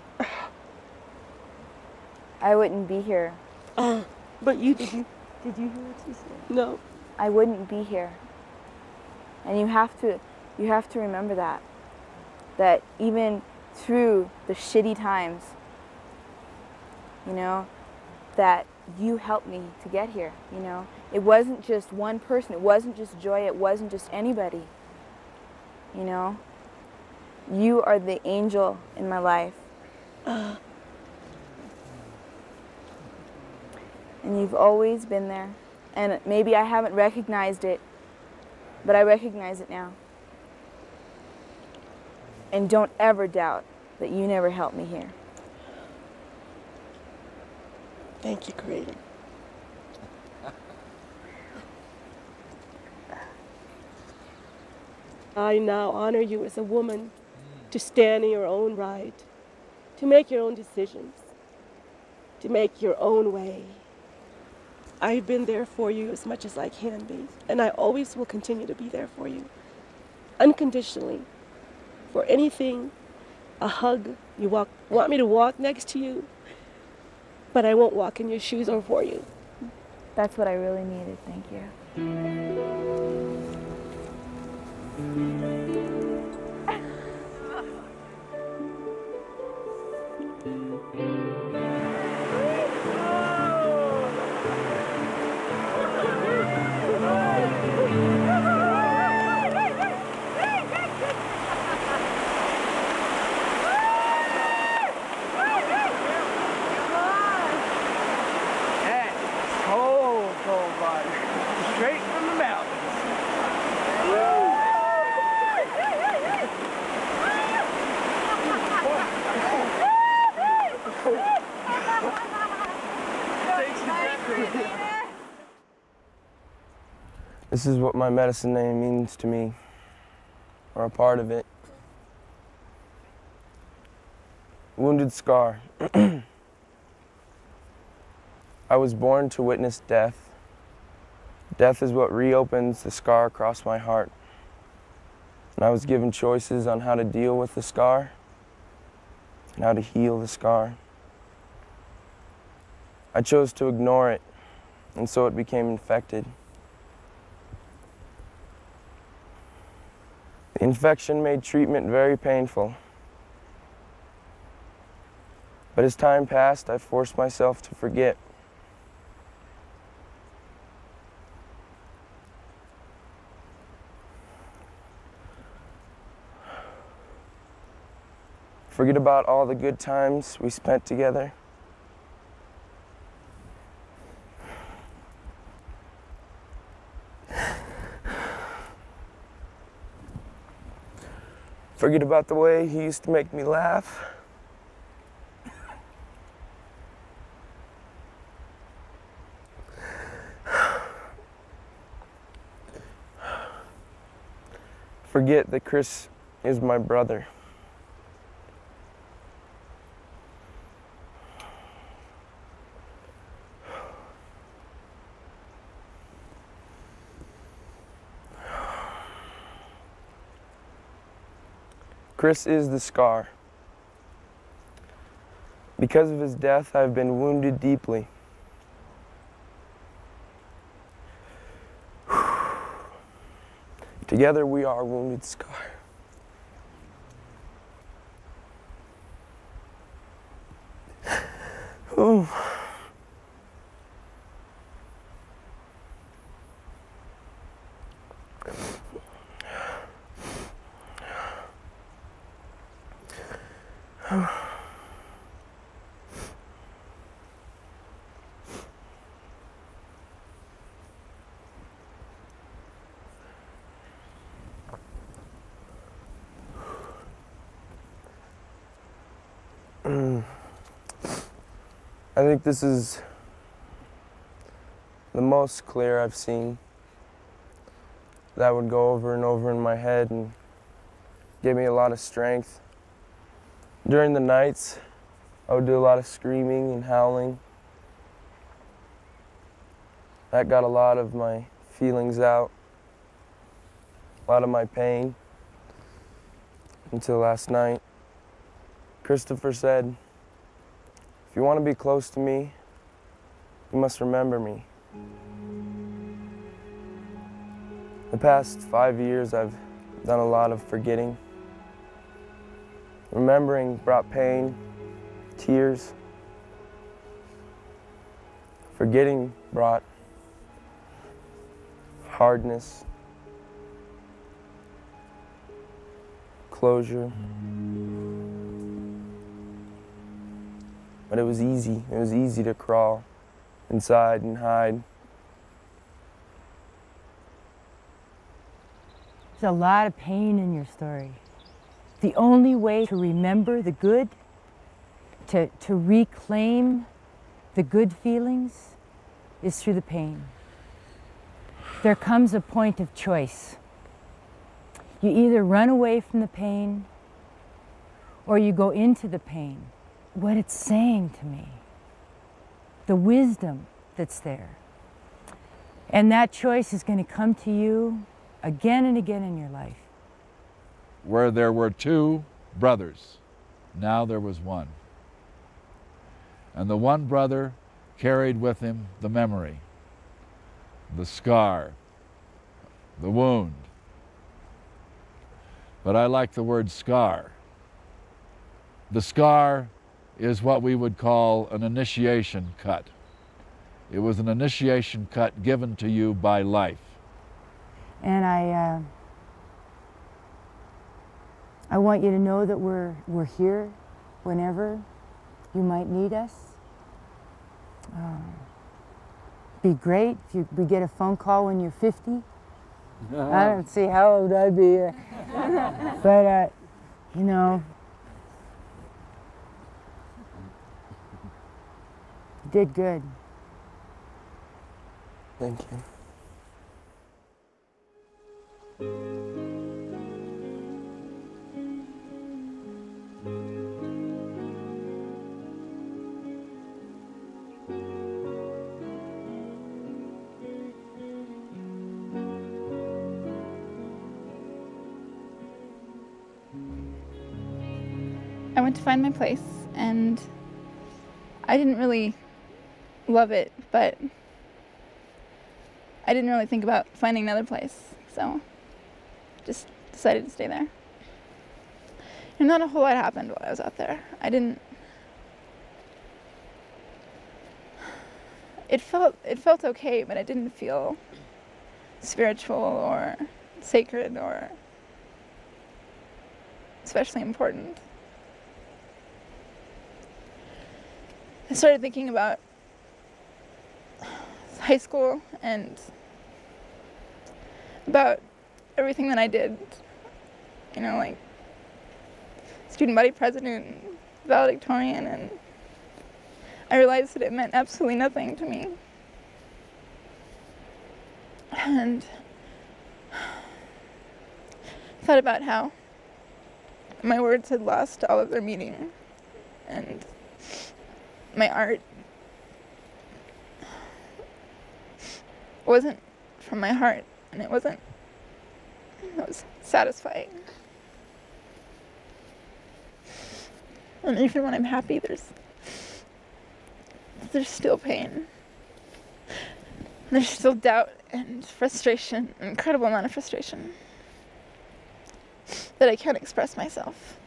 I wouldn't be here. But you didn't. Did you hear what she said? No. I wouldn't be here. And you have to remember that. That even through the shitty times, you know, that you helped me to get here, you know. It wasn't just one person, it wasn't just Joy, it wasn't just anybody, you know. You are the angel in my life. And you've always been there. And maybe I haven't recognized it, but I recognize it now. And don't ever doubt that you never helped me here. Thank you, Creator. I now honor you as a woman to stand in your own right, to make your own decisions, to make your own way. I've been there for you as much as I can be, and I always will continue to be there for you, unconditionally, for anything, a hug, you want me to walk next to you, but I won't walk in your shoes or for you. That's what I really needed, thank you. Straight from the mountains. This is what my medicine name means to me, or a part of it. Wounded scar. I was born to witness death. Death is what reopens the scar across my heart. And I was given choices on how to deal with the scar and how to heal the scar. I chose to ignore it, and so it became infected. The infection made treatment very painful. But as time passed, I forced myself to forget. Forget about all the good times we spent together. Forget about the way he used to make me laugh. Forget that Chris is my brother. Chris is the scar. Because of his death, I've been wounded deeply. Together we are wounded scar. Ooh. I think this is the most clear I've seen. That would go over and over in my head and give me a lot of strength. During the nights, I would do a lot of screaming and howling. That got a lot of my feelings out, a lot of my pain, until last night. Christopher said, "If you want to be close to me, you must remember me." The past 5 years, I've done a lot of forgetting. Remembering brought pain, tears. Forgetting brought hardness, closure. But it was easy. It was easy to crawl inside and hide. There's a lot of pain in your story. The only way to remember the good, to reclaim the good feelings, is through the pain. There comes a point of choice. You either run away from the pain or you go into the pain. What it's saying to me, the wisdom that's there. And that choice is going to come to you again and again in your life. Where there were two brothers, now there was one. And the one brother carried with him the memory, the scar, the wound. But I like the word scar. The scar is what we would call an initiation cut. It was an initiation cut given to you by life. And I want you to know that we're here whenever you might need us. Be great if we get a phone call when you're 50. I don't see how old I'd be. But, you know, you did good. Thank you. I went to find my place, and I didn't really love it, but I didn't really think about finding another place, so just decided to stay there. And not a whole lot happened while I was out there. It felt okay, but it didn't feel spiritual or sacred or especially important. I started thinking about high school and about everything that I did, you know, like student body president, valedictorian, and I realized that it meant absolutely nothing to me. And I thought about how my words had lost all of their meaning, and my art wasn't from my heart, and it was satisfying. And even when I'm happy, there's still pain. There's still doubt and frustration, an incredible amount of frustration, that I can't express myself.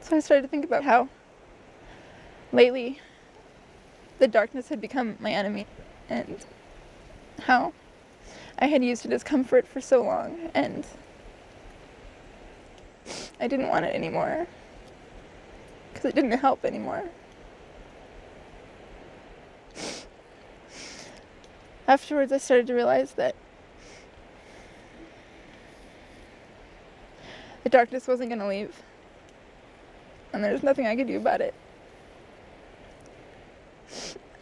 So I started to think about how lately the darkness had become my enemy, and how I had used it as comfort for so long, and I didn't want it anymore because it didn't help anymore. Afterwards, I started to realize that the darkness wasn't going to leave, and there was nothing I could do about it.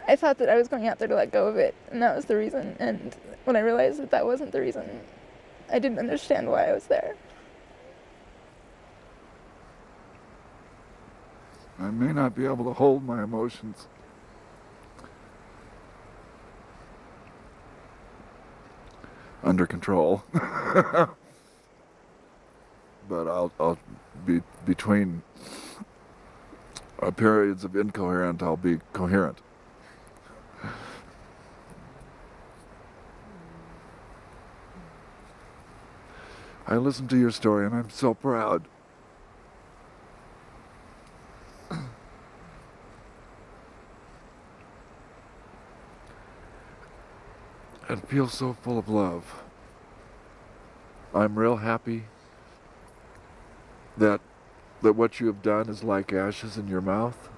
I thought that I was going out there to let go of it, and that was the reason, and when I realized that that wasn't the reason, I didn't understand why I was there. I may not be able to hold my emotions. Under control. But I'll be between periods of incoherent, I'll be coherent. I listened to your story and I'm so proud. And feel so full of love. I'm real happy that what you have done is like ashes in your mouth.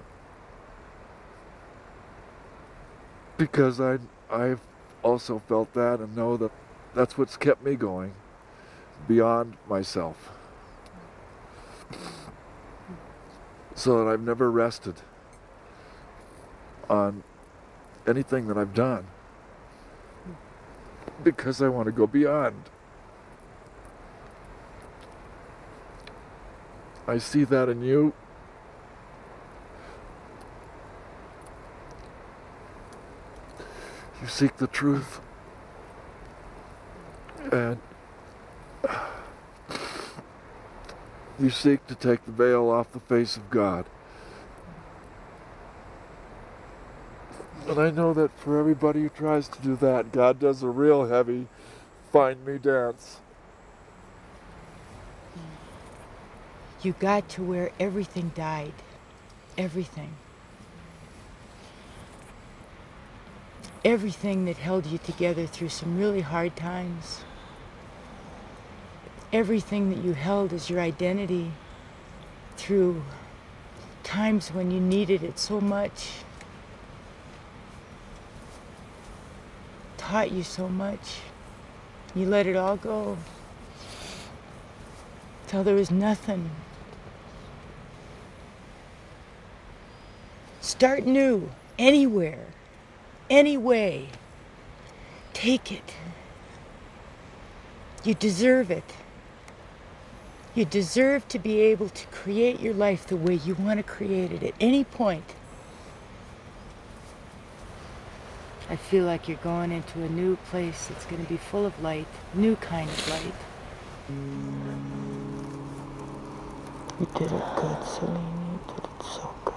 Because I've also felt that and know that that's what's kept me going beyond myself. So that I've never rested on anything that I've done. Because I want to go beyond. I see that in you. You seek the truth. And you seek to take the veil off the face of God. And I know that for everybody who tries to do that, God does a real heavy find me dance. You got to where everything died. Everything. Everything that held you together through some really hard times. Everything that you held as your identity through times when you needed it so much. Taught you so much. You let it all go. Till there was nothing. Start new, anywhere, any way. Take it. You deserve it. You deserve to be able to create your life the way you want to create it at any point. I feel like you're going into a new place that's going to be full of light, new kind of light. You did it good, Celine. You did it so good.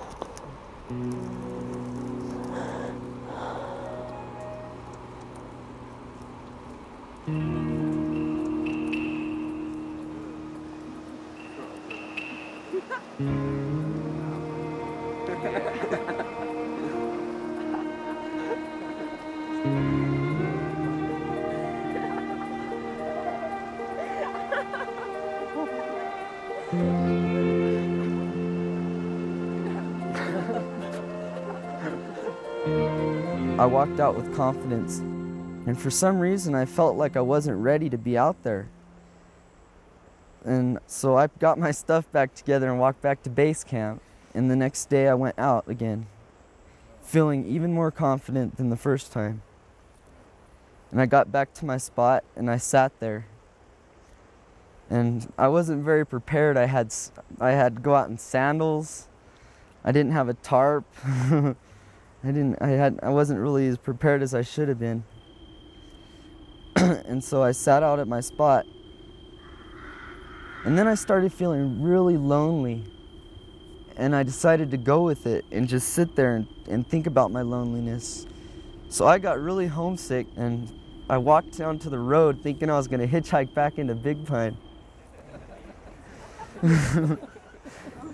I walked out with confidence, and for some reason I felt like I wasn't ready to be out there. And so I got my stuff back together and walked back to base camp, and the next day I went out again, feeling even more confident than the first time. And I got back to my spot and I sat there. And I wasn't very prepared. I had to go out in sandals. I didn't have a tarp. I wasn't really as prepared as I should have been. And so I sat out at my spot. And then I started feeling really lonely. And I decided to go with it and just sit there and think about my loneliness. So I got really homesick and I walked down to the road thinking I was going to hitchhike back into Big Pine.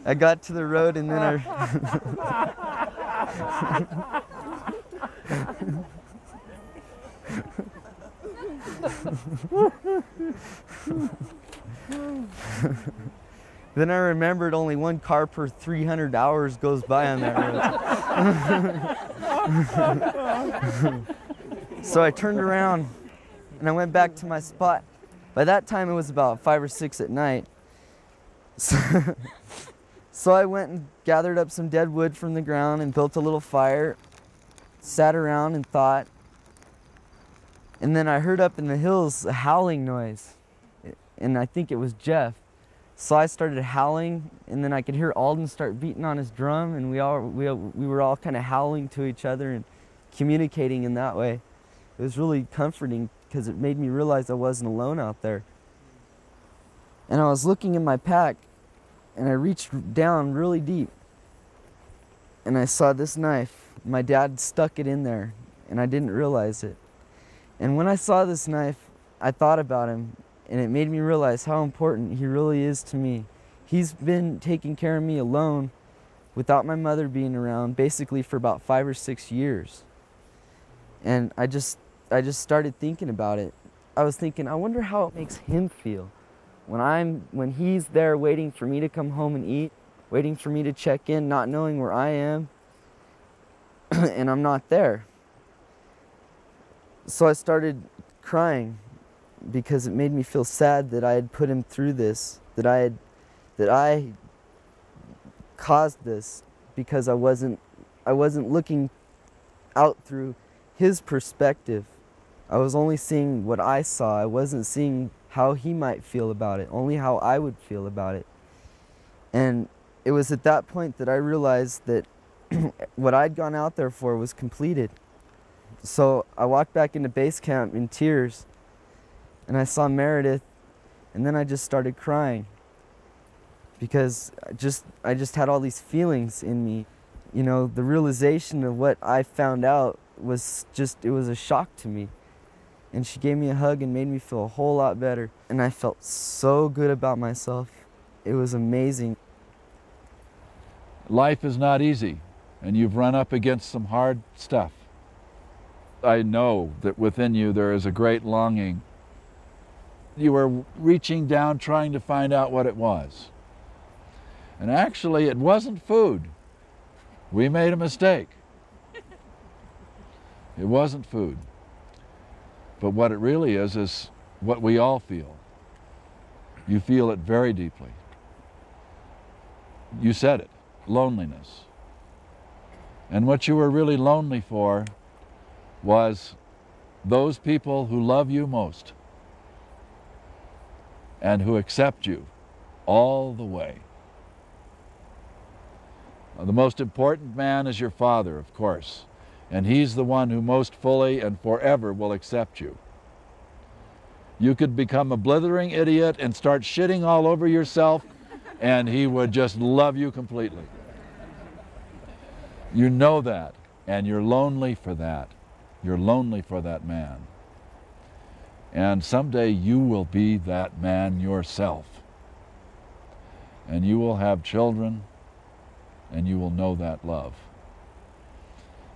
I got to the road and then then I remembered only one car per 300 hours goes by on that road. So I turned around and I went back to my spot. By that time it was about 5 or 6 at night. So I went and gathered up some dead wood from the ground and built a little fire, sat around and thought. And then I heard up in the hills a howling noise, and I think it was Jeff. So I started howling, and then I could hear Alden start beating on his drum, and we were all kind of howling to each other and communicating in that way. It was really comforting because it made me realize I wasn't alone out there. And I was looking in my pack, and I reached down really deep, and I saw this knife. My dad stuck it in there, and I didn't realize it. And when I saw this knife, I thought about him, and it made me realize how important he really is to me. He's been taking care of me alone without my mother being around basically for about 5 or 6 years. And I just started thinking about it. I was thinking, I wonder how it makes him feel when he's there waiting for me to come home and eat, waiting for me to check in, not knowing where I am, and I'm not there. So I started crying because it made me feel sad that I had put him through this, that I caused this because I wasn't looking out through his perspective. I was only seeing what I saw. I wasn't seeing how he might feel about it, only how I would feel about it. And it was at that point that I realized that what I'd gone out there for was completed. So I walked back into base camp in tears, and I saw Meredith, and then I just started crying because I just had all these feelings in me. You know, the realization of what I found out was it was a shock to me. And she gave me a hug and made me feel a whole lot better. And I felt so good about myself. It was amazing. Life is not easy, and you've run up against some hard stuff. I know that within you there is a great longing. You were reaching down trying to find out what it was. And actually it wasn't food. We made a mistake. It wasn't food. But what it really is what we all feel. You feel it very deeply. You said it, loneliness. And what you were really lonely for was those people who love you most and who accept you all the way. The most important man is your father, of course, and he's the one who most fully and forever will accept you. You could become a blithering idiot and start shitting all over yourself, and he would just love you completely. You know that, and you're lonely for that. You're lonely for that man. And someday you will be that man yourself. And you will have children, and you will know that love.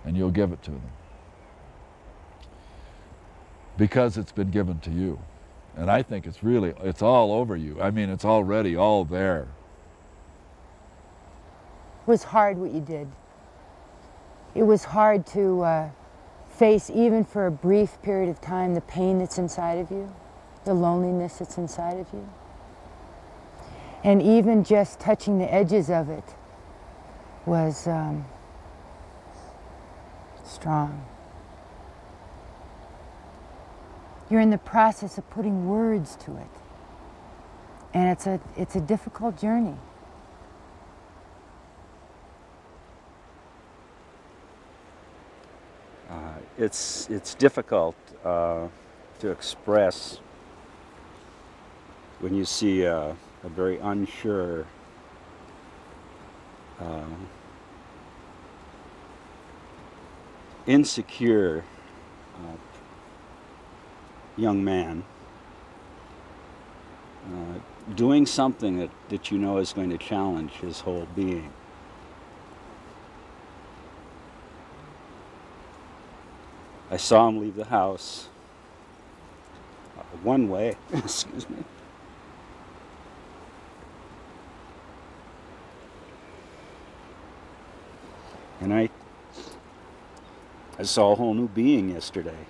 And you'll give it to them. Because it's been given to you. And I think it's all over you. I mean, it's already all there. It was hard what you did. It was hard to face, even for a brief period of time, the pain that's inside of you, the loneliness that's inside of you. And even just touching the edges of it was strong. You're in the process of putting words to it. And it's a difficult journey. It's difficult to express when you see a very unsure, insecure young man doing something that you know is going to challenge his whole being. I saw him leave the house one way, excuse me. And I saw a whole new being yesterday.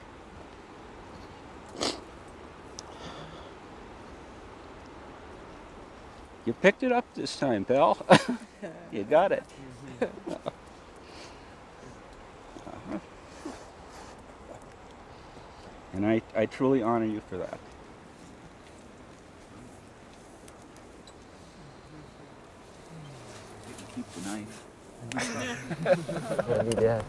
You picked it up this time, pal. You got it. And I truly honor you for that. You can keep the knife. Yeah.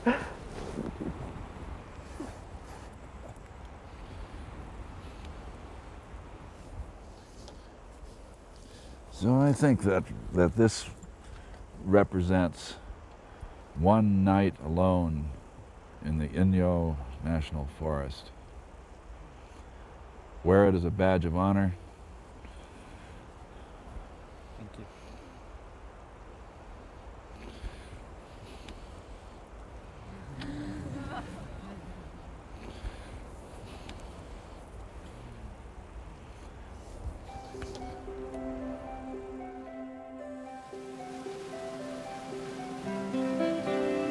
So I think that this represents one night alone in the Inyo National Forest. Wear it as a badge of honor. Thank you.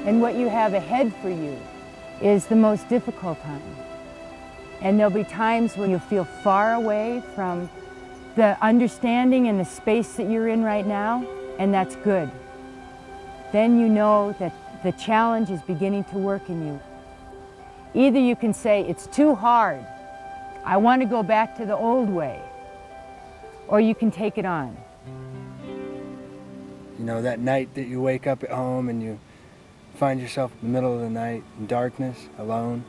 And what you have ahead for you is the most difficult time. And there'll be times when you'll feel far away from the understanding and the space that you're in right now, and that's good. Then you know that the challenge is beginning to work in you. Either you can say, it's too hard, I want to go back to the old way, or you can take it on. You know, that night that you wake up at home and you find yourself in the middle of the night in darkness, alone,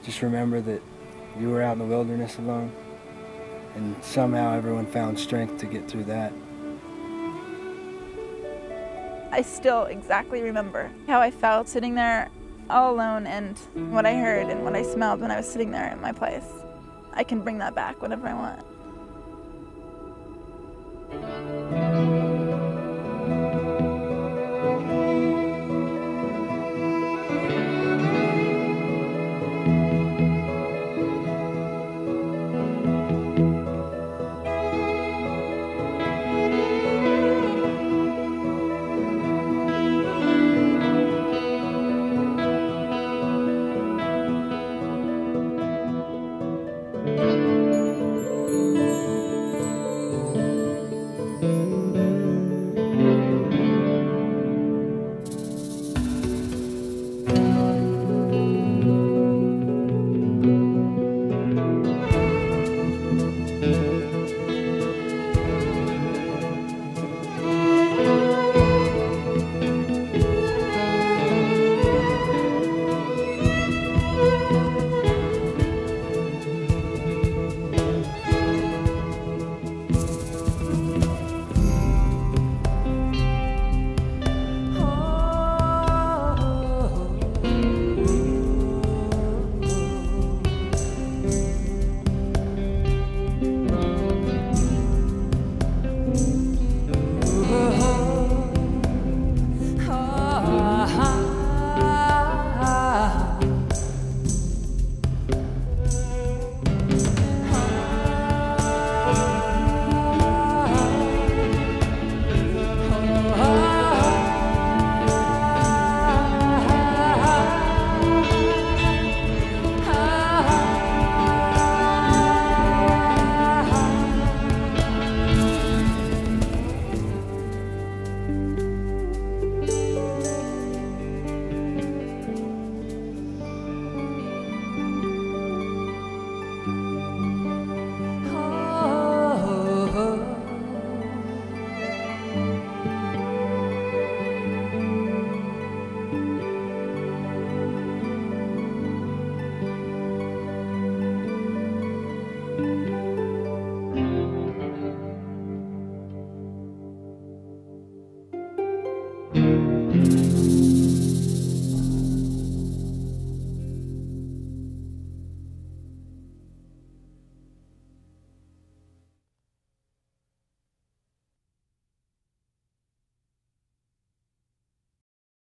just remember that you were out in the wilderness alone, and somehow everyone found strength to get through that. I still exactly remember how I felt sitting there all alone and what I heard and what I smelled when I was sitting there in my place. I can bring that back whenever I want.